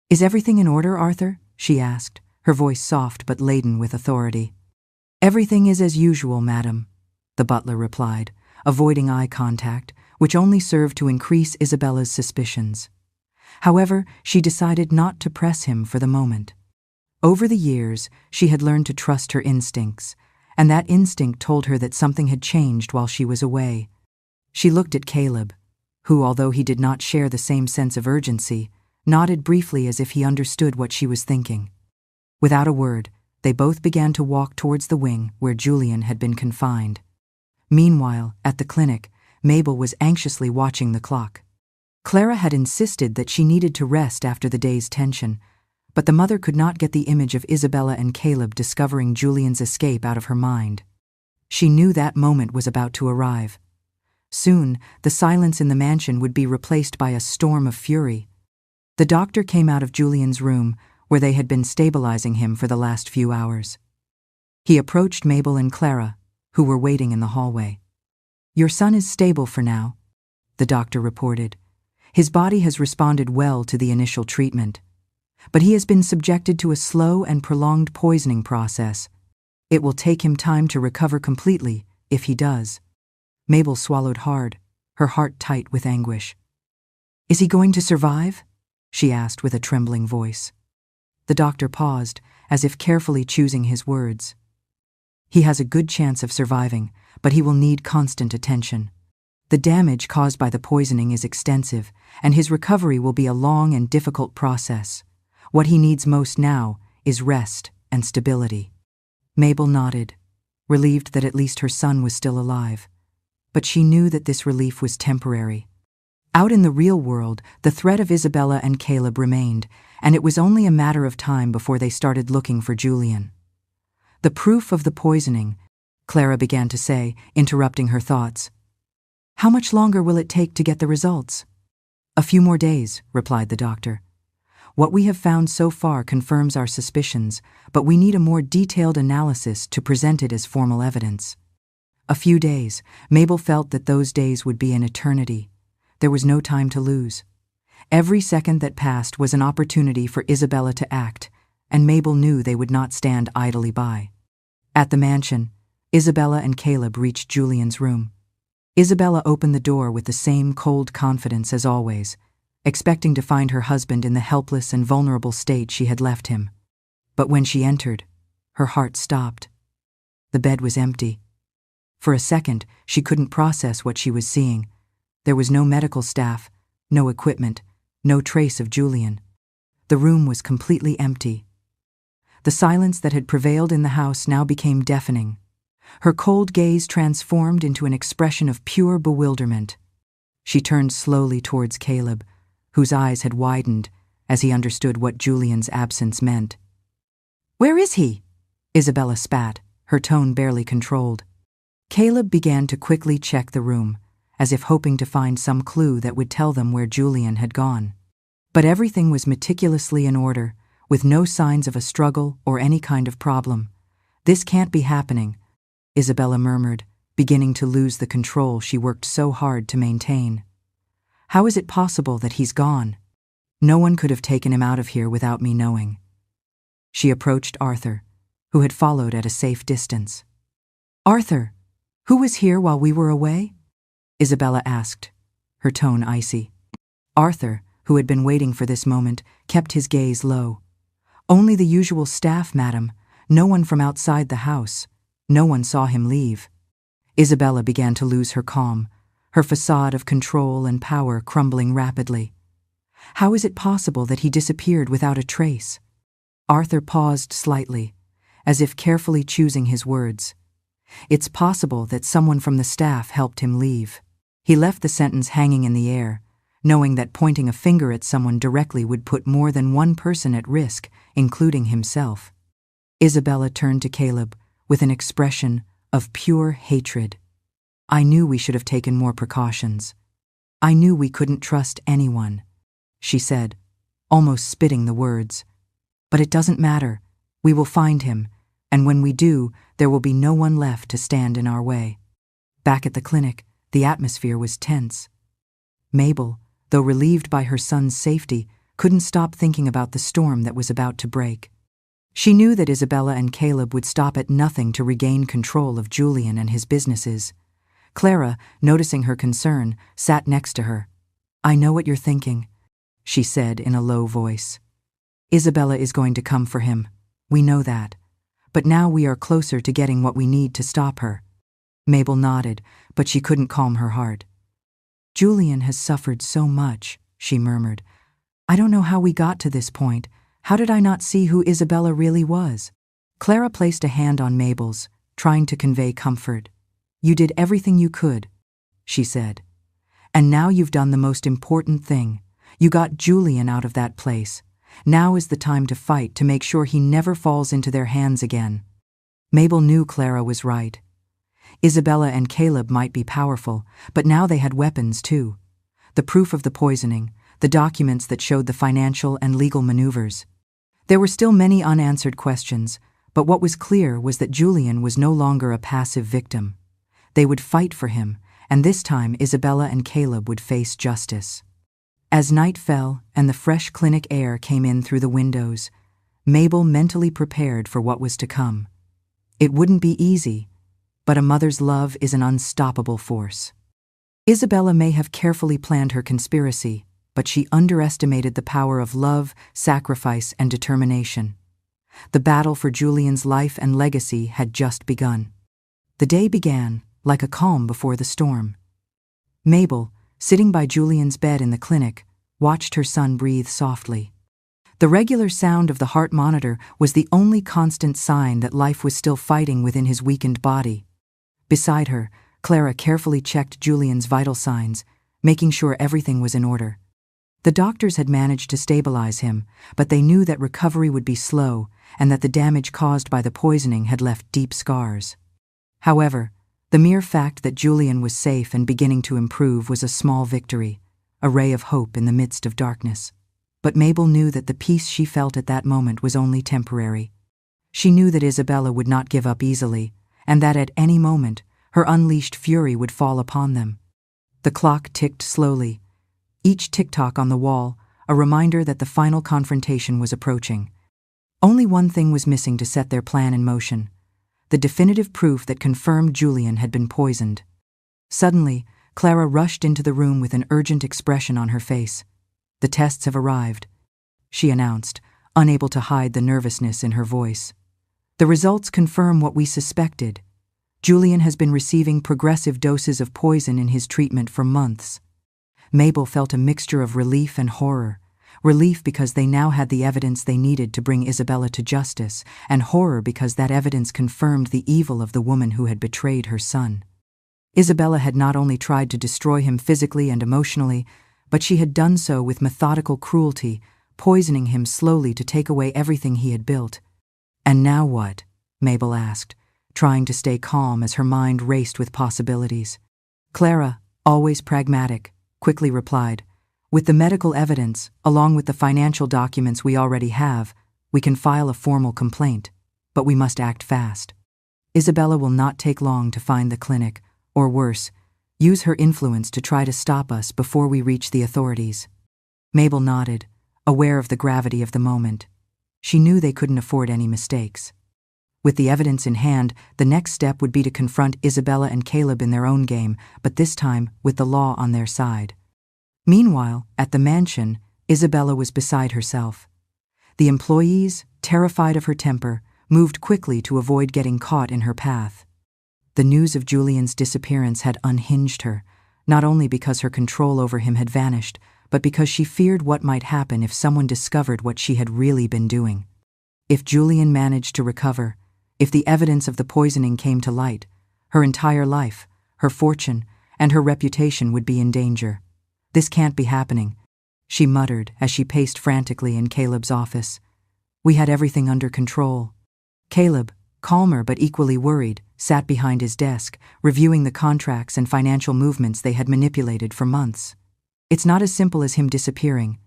Speaker 1: "Is everything in order, Arthur?" she asked, her voice soft but laden with authority. "Everything is as usual, madam," the butler replied, avoiding eye contact, which only served to increase Isabella's suspicions. However, she decided not to press him for the moment. Over the years, she had learned to trust her instincts, and that instinct told her that something had changed while she was away. She looked at Caleb, who, although he did not share the same sense of urgency, nodded briefly as if he understood what she was thinking. Without a word, they both began to walk towards the wing where Julian had been confined. Meanwhile, at the clinic, Mabel was anxiously watching the clock. Clara had insisted that she needed to rest after the day's tension, but the mother could not get the image of Isabella and Caleb discovering Julian's escape out of her mind. She knew that moment was about to arrive. Soon, the silence in the mansion would be replaced by a storm of fury. The doctor came out of Julian's room, where they had been stabilizing him for the last few hours. He approached Mabel and Clara, who were waiting in the hallway. "Your son is stable for now," the doctor reported. "His body has responded well to the initial treatment, but he has been subjected to a slow and prolonged poisoning process. It will take him time to recover completely, if he does." Mabel swallowed hard, her heart tight with anguish. "Is he going to survive?" she asked with a trembling voice. The doctor paused, as if carefully choosing his words. "He has a good chance of surviving, but he will need constant attention. The damage caused by the poisoning is extensive, and his recovery will be a long and difficult process. What he needs most now is rest and stability." Mabel nodded, relieved that at least her son was still alive. But she knew that this relief was temporary. Out in the real world, the threat of Isabella and Caleb remained, and it was only a matter of time before they started looking for Julian. "The proof of the poisoning," Clara began to say, interrupting her thoughts. "How much longer will it take to get the results?" "A few more days," replied the doctor. "What we have found so far confirms our suspicions, but we need a more detailed analysis to present it as formal evidence." A few days. Mabel felt that those days would be an eternity. There was no time to lose. Every second that passed was an opportunity for Isabella to act, and Mabel knew they would not stand idly by. At the mansion, Isabella and Caleb reached Julian's room. Isabella opened the door with the same cold confidence as always, expecting to find her husband in the helpless and vulnerable state she had left him. But when she entered, her heart stopped. The bed was empty. For a second, she couldn't process what she was seeing. There was no medical staff, no equipment, no trace of Julian. The room was completely empty. The silence that had prevailed in the house now became deafening. Her cold gaze transformed into an expression of pure bewilderment. She turned slowly towards Caleb, whose eyes had widened as he understood what Julian's absence meant. "Where is he?" Isabella spat, her tone barely controlled. Caleb began to quickly check the room, as if hoping to find some clue that would tell them where Julian had gone. But everything was meticulously in order, with no signs of a struggle or any kind of problem. "This can't be happening," Isabella murmured, beginning to lose the control she worked so hard to maintain. "How is it possible that he's gone? No one could have taken him out of here without me knowing." She approached Arthur, who had followed at a safe distance. "Arthur, who was here while we were away?" Isabella asked, her tone icy. Arthur, who had been waiting for this moment, kept his gaze low. "Only the usual staff, madam. No one from outside the house. No one saw him leave." Isabella began to lose her calm, her facade of control and power crumbling rapidly. "How is it possible that he disappeared without a trace?" Arthur paused slightly, as if carefully choosing his words. "It's possible that someone from the staff helped him leave." He left the sentence hanging in the air, knowing that pointing a finger at someone directly would put more than one person at risk, including himself. Isabella turned to Caleb with an expression of pure hatred. "I knew we should have taken more precautions." I knew we couldn't trust anyone, she said, almost spitting the words. But it doesn't matter. We will find him, and when we do, there will be no one left to stand in our way. Back at the clinic, the atmosphere was tense. Mabel, though relieved by her son's safety, couldn't stop thinking about the storm that was about to break. She knew that Isabella and Caleb would stop at nothing to regain control of Julian and his businesses. Clara, noticing her concern, sat next to her. I know what you're thinking, she said in a low voice. Isabella is going to come for him. We know that. But now we are closer to getting what we need to stop her. Mabel nodded, but she couldn't calm her heart. Julian has suffered so much, she murmured. I don't know how we got to this point. How did I not see who Isabella really was? Clara placed a hand on Mabel's, trying to convey comfort. You did everything you could, she said. And now you've done the most important thing. You got Julian out of that place. Now is the time to fight to make sure he never falls into their hands again. Mabel knew Clara was right. Isabella and Caleb might be powerful, but now they had weapons too. The proof of the poisoning, the documents that showed the financial and legal maneuvers. There were still many unanswered questions, but what was clear was that Julian was no longer a passive victim. They would fight for him, and this time Isabella and Caleb would face justice. As night fell and the fresh clinic air came in through the windows, Mabel mentally prepared for what was to come. It wouldn't be easy, but a mother's love is an unstoppable force. Isabella may have carefully planned her conspiracy, but she underestimated the power of love, sacrifice, and determination. The battle for Julian's life and legacy had just begun. The day began, like a calm before the storm. Mabel, sitting by Julian's bed in the clinic, watched her son breathe softly. The regular sound of the heart monitor was the only constant sign that life was still fighting within his weakened body. Beside her, Clara carefully checked Julian's vital signs, making sure everything was in order. The doctors had managed to stabilize him, but they knew that recovery would be slow and that the damage caused by the poisoning had left deep scars. However, the mere fact that Julian was safe and beginning to improve was a small victory, a ray of hope in the midst of darkness. But Mabel knew that the peace she felt at that moment was only temporary. She knew that Isabella would not give up easily, and that at any moment, her unleashed fury would fall upon them. The clock ticked slowly, each tick-tock on the wall, a reminder that the final confrontation was approaching. Only one thing was missing to set their plan in motion: the definitive proof that confirmed Julian had been poisoned. Suddenly, Clara rushed into the room with an urgent expression on her face. The tests have arrived, she announced, unable to hide the nervousness in her voice. The results confirm what we suspected. Julian has been receiving progressive doses of poison in his treatment for months. Mabel felt a mixture of relief and horror. Relief because they now had the evidence they needed to bring Isabella to justice, and horror because that evidence confirmed the evil of the woman who had betrayed her son. Isabella had not only tried to destroy him physically and emotionally, but she had done so with methodical cruelty, poisoning him slowly to take away everything he had built. And now what? Mabel asked, trying to stay calm as her mind raced with possibilities. Clara, always pragmatic, quickly replied, with the medical evidence, along with the financial documents we already have, we can file a formal complaint, but we must act fast. Isabella will not take long to find the clinic, or worse, use her influence to try to stop us before we reach the authorities. Mabel nodded, aware of the gravity of the moment. She knew they couldn't afford any mistakes. With the evidence in hand, the next step would be to confront Isabella and Caleb in their own game, but this time with the law on their side. Meanwhile, at the mansion, Isabella was beside herself. The employees, terrified of her temper, moved quickly to avoid getting caught in her path. The news of Julian's disappearance had unhinged her, not only because her control over him had vanished, but because she feared what might happen if someone discovered what she had really been doing. If Julian managed to recover, if the evidence of the poisoning came to light, her entire life, her fortune, and her reputation would be in danger. This can't be happening, she muttered as she paced frantically in Caleb's office. We had everything under control. Caleb, calmer but equally worried, sat behind his desk, reviewing the contracts and financial movements they had manipulated for months. It's not as simple as him disappearing,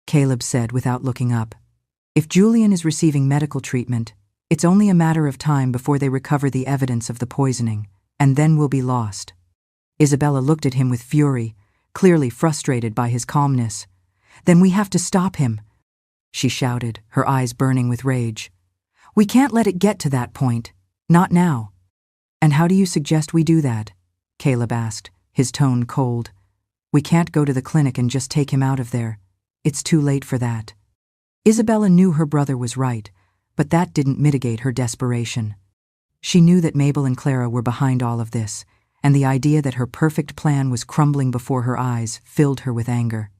Speaker 1: Caleb said without looking up. If Julian is receiving medical treatment, it's only a matter of time before they recover the evidence of the poisoning, and then we'll be lost. Isabella looked at him with fury, clearly frustrated by his calmness. Then we have to stop him, she shouted, her eyes burning with rage. We can't let it get to that point. Not now. And how do you suggest we do that? Caleb asked, his tone cold. We can't go to the clinic and just take him out of there. It's too late for that. Isabella knew her brother was right, but that didn't mitigate her desperation. She knew that Mabel and Clara were behind all of this, and the idea that her perfect plan was crumbling before her eyes filled her with anger.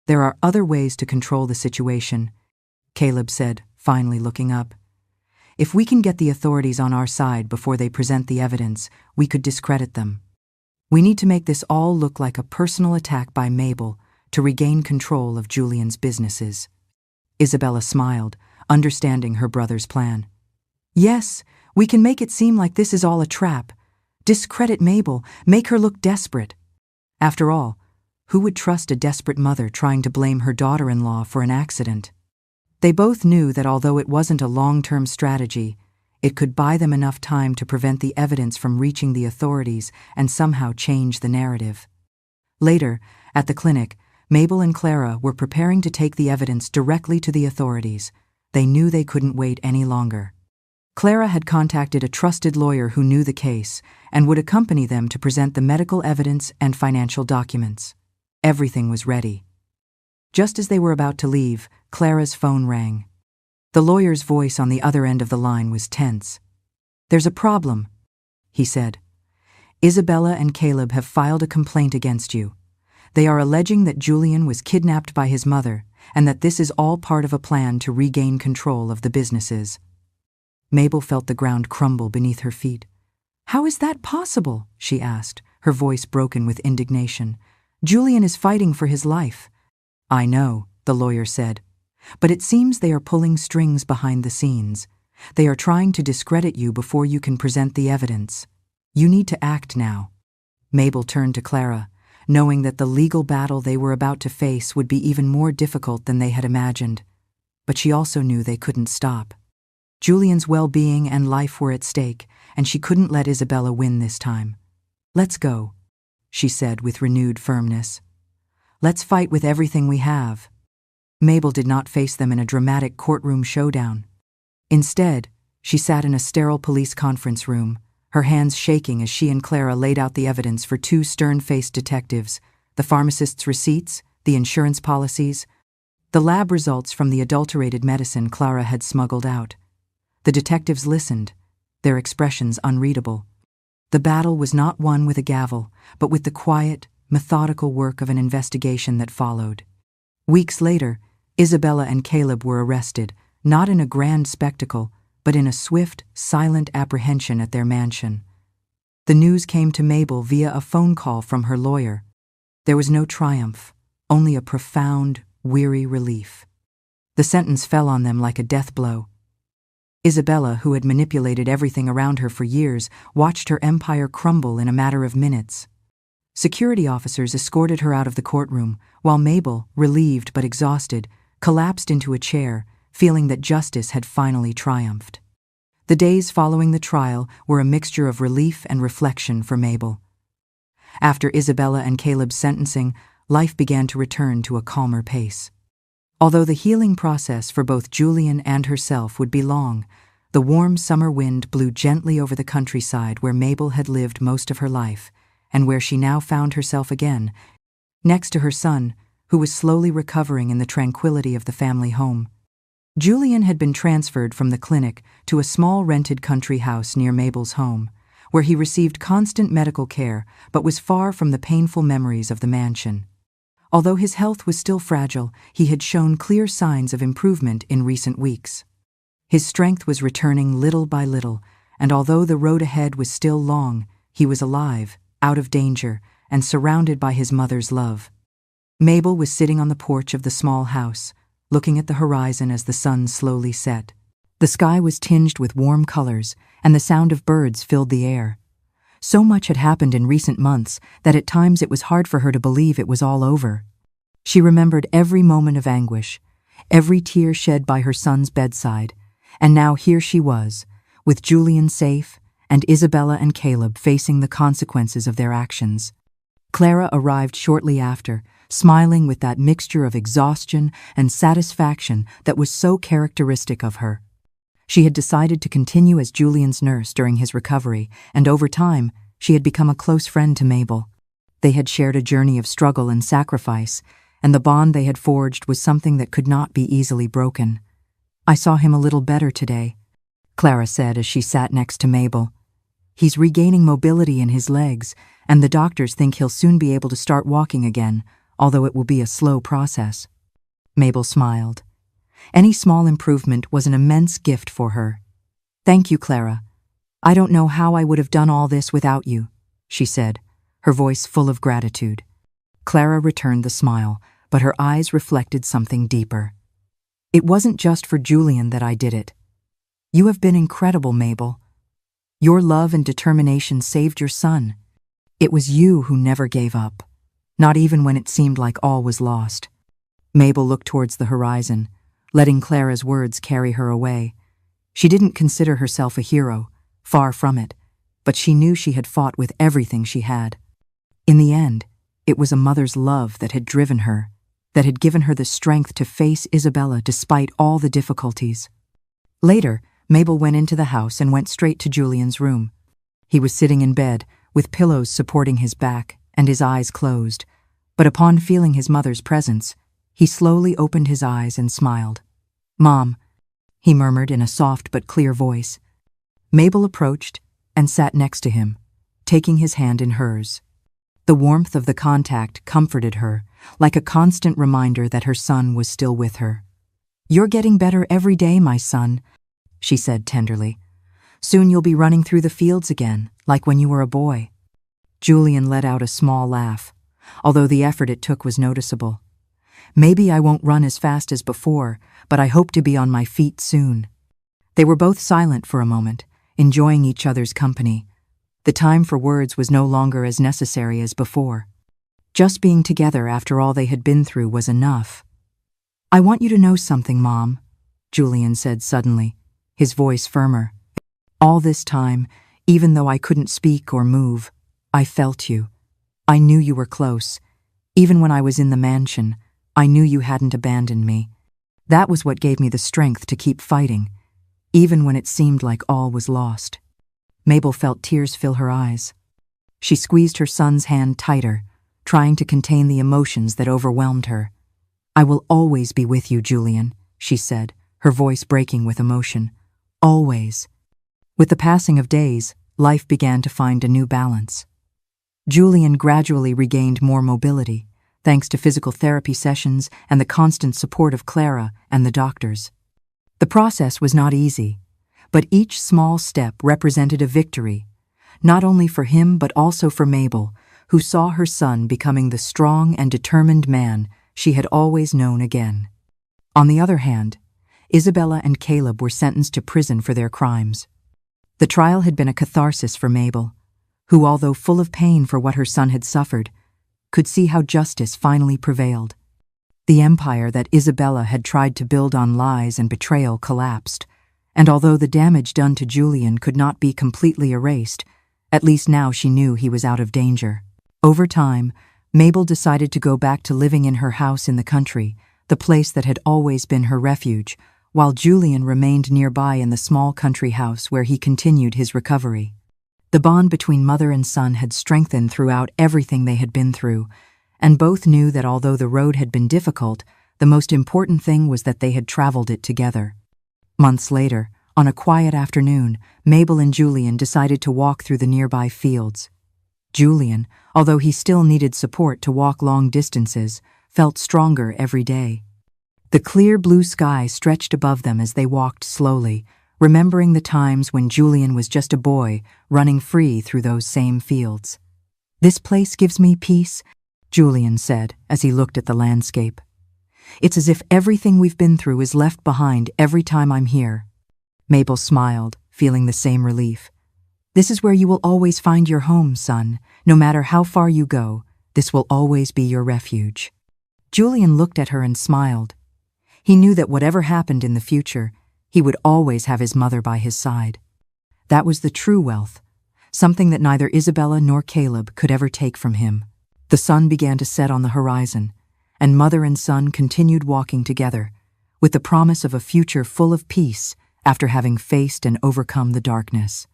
Speaker 1: There are other ways to control the situation, Caleb said, finally looking up. If we can get the authorities on our side before they present the evidence, we could discredit them. We need to make this all look like a personal attack by Mabel to regain control of Julian's businesses. Isabella smiled, understanding her brother's plan. Yes, we can make it seem like this is all a trap. Discredit Mabel, make her look desperate. After all, who would trust a desperate mother trying to blame her daughter-in-law for an accident? They both knew that although it wasn't a long-term strategy, it could buy them enough time to prevent the evidence from reaching the authorities and somehow change the narrative. Later, at the clinic, Mabel and Clara were preparing to take the evidence directly to the authorities. They knew they couldn't wait any longer. Clara had contacted a trusted lawyer who knew the case and would accompany them to present the medical evidence and financial documents. Everything was ready. Just as they were about to leave, Clara's phone rang. The lawyer's voice on the other end of the line was tense. There's a problem, he said. Isabella and Caleb have filed a complaint against you. They are alleging that Julian was kidnapped by his mother and that this is all part of a plan to regain control of the businesses. Mabel felt the ground crumble beneath her feet. How is that possible? She asked, her voice broken with indignation. Julian is fighting for his life. I know, the lawyer said, but it seems they are pulling strings behind the scenes. They are trying to discredit you before you can present the evidence. You need to act now. Mabel turned to Clara, knowing that the legal battle they were about to face would be even more difficult than they had imagined. But she also knew they couldn't stop. Julian's well-being and life were at stake, and she couldn't let Isabella win this time. Let's go, she said with renewed firmness. Let's fight with everything we have. Mabel did not face them in a dramatic courtroom showdown. Instead, she sat in a sterile police conference room, her hands shaking as she and Clara laid out the evidence for two stern-faced detectives, the pharmacist's receipts, the insurance policies, the lab results from the adulterated medicine Clara had smuggled out. The detectives listened, their expressions unreadable. The battle was not won with a gavel, but with the quiet, methodical work of an investigation that followed. Weeks later, Isabella and Caleb were arrested, not in a grand spectacle, but in a swift, silent apprehension at their mansion. The news came to Mabel via a phone call from her lawyer. There was no triumph, only a profound, weary relief. The sentence fell on them like a death blow. Isabella, who had manipulated everything around her for years, watched her empire crumble in a matter of minutes. Security officers escorted her out of the courtroom, while Mabel, relieved but exhausted, collapsed into a chair, feeling that justice had finally triumphed. The days following the trial were a mixture of relief and reflection for Mabel. After Isabella and Caleb's sentencing, life began to return to a calmer pace. Although the healing process for both Julian and herself would be long, the warm summer wind blew gently over the countryside where Mabel had lived most of her life, and where she now found herself again, next to her son, who was slowly recovering in the tranquility of the family home. Julian had been transferred from the clinic to a small rented country house near Mabel's home, where he received constant medical care but was far from the painful memories of the mansion. Although his health was still fragile, he had shown clear signs of improvement in recent weeks. His strength was returning little by little, and although the road ahead was still long, he was alive, out of danger, and surrounded by his mother's love. Mabel was sitting on the porch of the small house, looking at the horizon as the sun slowly set. The sky was tinged with warm colors, and the sound of birds filled the air. So much had happened in recent months that at times it was hard for her to believe it was all over. She remembered every moment of anguish, every tear shed by her son's bedside, and now here she was, with Julian safe and Isabella and Caleb facing the consequences of their actions. Clara arrived shortly after, smiling with that mixture of exhaustion and satisfaction that was so characteristic of her. She had decided to continue as Julian's nurse during his recovery, and over time, she had become a close friend to Mabel. They had shared a journey of struggle and sacrifice, and the bond they had forged was something that could not be easily broken. "I saw him a little better today," Clara said as she sat next to Mabel. "He's regaining mobility in his legs, and the doctors think he'll soon be able to start walking again, although it will be a slow process." Mabel smiled. Any small improvement was an immense gift for her. "Thank you, Clara. I don't know how I would have done all this without you," she said, her voice full of gratitude. Clara returned the smile, but her eyes reflected something deeper. "It wasn't just for Julian that I did it. You have been incredible, Mabel. Your love and determination saved your son. It was you who never gave up, not even when it seemed like all was lost." Mabel looked towards the horizon, letting Clara's words carry her away. She didn't consider herself a hero, far from it, but she knew she had fought with everything she had. In the end, it was a mother's love that had driven her, that had given her the strength to face Isabella despite all the difficulties. Later, Mabel went into the house and went straight to Julian's room. He was sitting in bed, with pillows supporting his back and his eyes closed, but upon feeling his mother's presence, he slowly opened his eyes and smiled. "Mom," he murmured in a soft but clear voice. Mabel approached and sat next to him, taking his hand in hers. The warmth of the contact comforted her, like a constant reminder that her son was still with her. "You're getting better every day, my son," she said tenderly. "Soon you'll be running through the fields again, like when you were a boy." Julian let out a small laugh, although the effort it took was noticeable. "Maybe I won't run as fast as before, but I hope to be on my feet soon." They were both silent for a moment, enjoying each other's company. The time for words was no longer as necessary as before. Just being together after all they had been through was enough. "I want you to know something, Mom," Julian said suddenly, his voice firmer. "All this time, even though I couldn't speak or move, I felt you. I knew you were close. Even when I was in the mansion, I knew you hadn't abandoned me. That was what gave me the strength to keep fighting, even when it seemed like all was lost." Mabel felt tears fill her eyes. She squeezed her son's hand tighter, trying to contain the emotions that overwhelmed her. "I will always be with you, Julian," she said, her voice breaking with emotion. "Always." With the passing of days, life began to find a new balance. Julian gradually regained more mobility, thanks to physical therapy sessions and the constant support of Clara and the doctors. The process was not easy, but each small step represented a victory, not only for him but also for Mabel, who saw her son becoming the strong and determined man she had always known again. On the other hand, Isabella and Caleb were sentenced to prison for their crimes. The trial had been a catharsis for Mabel, who, although full of pain for what her son had suffered, could see how justice finally prevailed. The empire that Isabella had tried to build on lies and betrayal collapsed, and although the damage done to Julian could not be completely erased, at least now she knew he was out of danger. Over time, Mabel decided to go back to living in her house in the country, the place that had always been her refuge, while Julian remained nearby in the small country house where he continued his recovery. The bond between mother and son had strengthened throughout everything they had been through, and both knew that although the road had been difficult, the most important thing was that they had traveled it together. Months later, on a quiet afternoon, Mabel and Julian decided to walk through the nearby fields. Julian, although he still needed support to walk long distances, felt stronger every day. The clear blue sky stretched above them as they walked slowly, remembering the times when Julian was just a boy running free through those same fields. "This place gives me peace," Julian said as he looked at the landscape. "It's as if everything we've been through is left behind every time I'm here." Mabel smiled, feeling the same relief. "This is where you will always find your home, son. No matter how far you go, this will always be your refuge." Julian looked at her and smiled. He knew that whatever happened in the future, he would always have his mother by his side. That was the true wealth, something that neither Isabella nor Caleb could ever take from him. The sun began to set on the horizon, and mother and son continued walking together, with the promise of a future full of peace after having faced and overcome the darkness.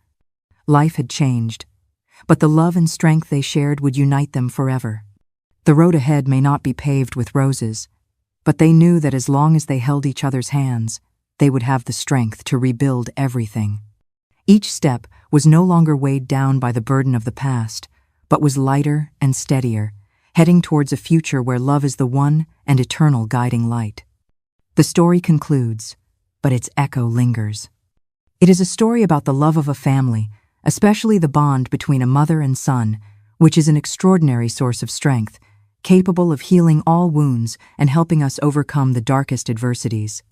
Speaker 1: Life had changed, but the love and strength they shared would unite them forever. The road ahead may not be paved with roses, but they knew that as long as they held each other's hands, they would have the strength to rebuild everything. Each step was no longer weighed down by the burden of the past, but was lighter and steadier, heading towards a future where love is the one and eternal guiding light. The story concludes, but its echo lingers. It is a story about the love of a family, especially the bond between a mother and son, which is an extraordinary source of strength, capable of healing all wounds and helping us overcome the darkest adversities.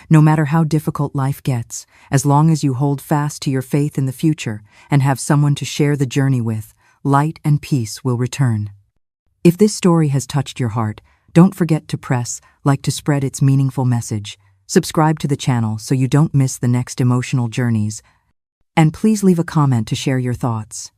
Speaker 1: No matter how difficult life gets, as long as you hold fast to your faith in the future and have someone to share the journey with, light and peace will return. If this story has touched your heart, don't forget to press like to spread its meaningful message. Subscribe to the channel so you don't miss the next emotional journeys. And please leave a comment to share your thoughts.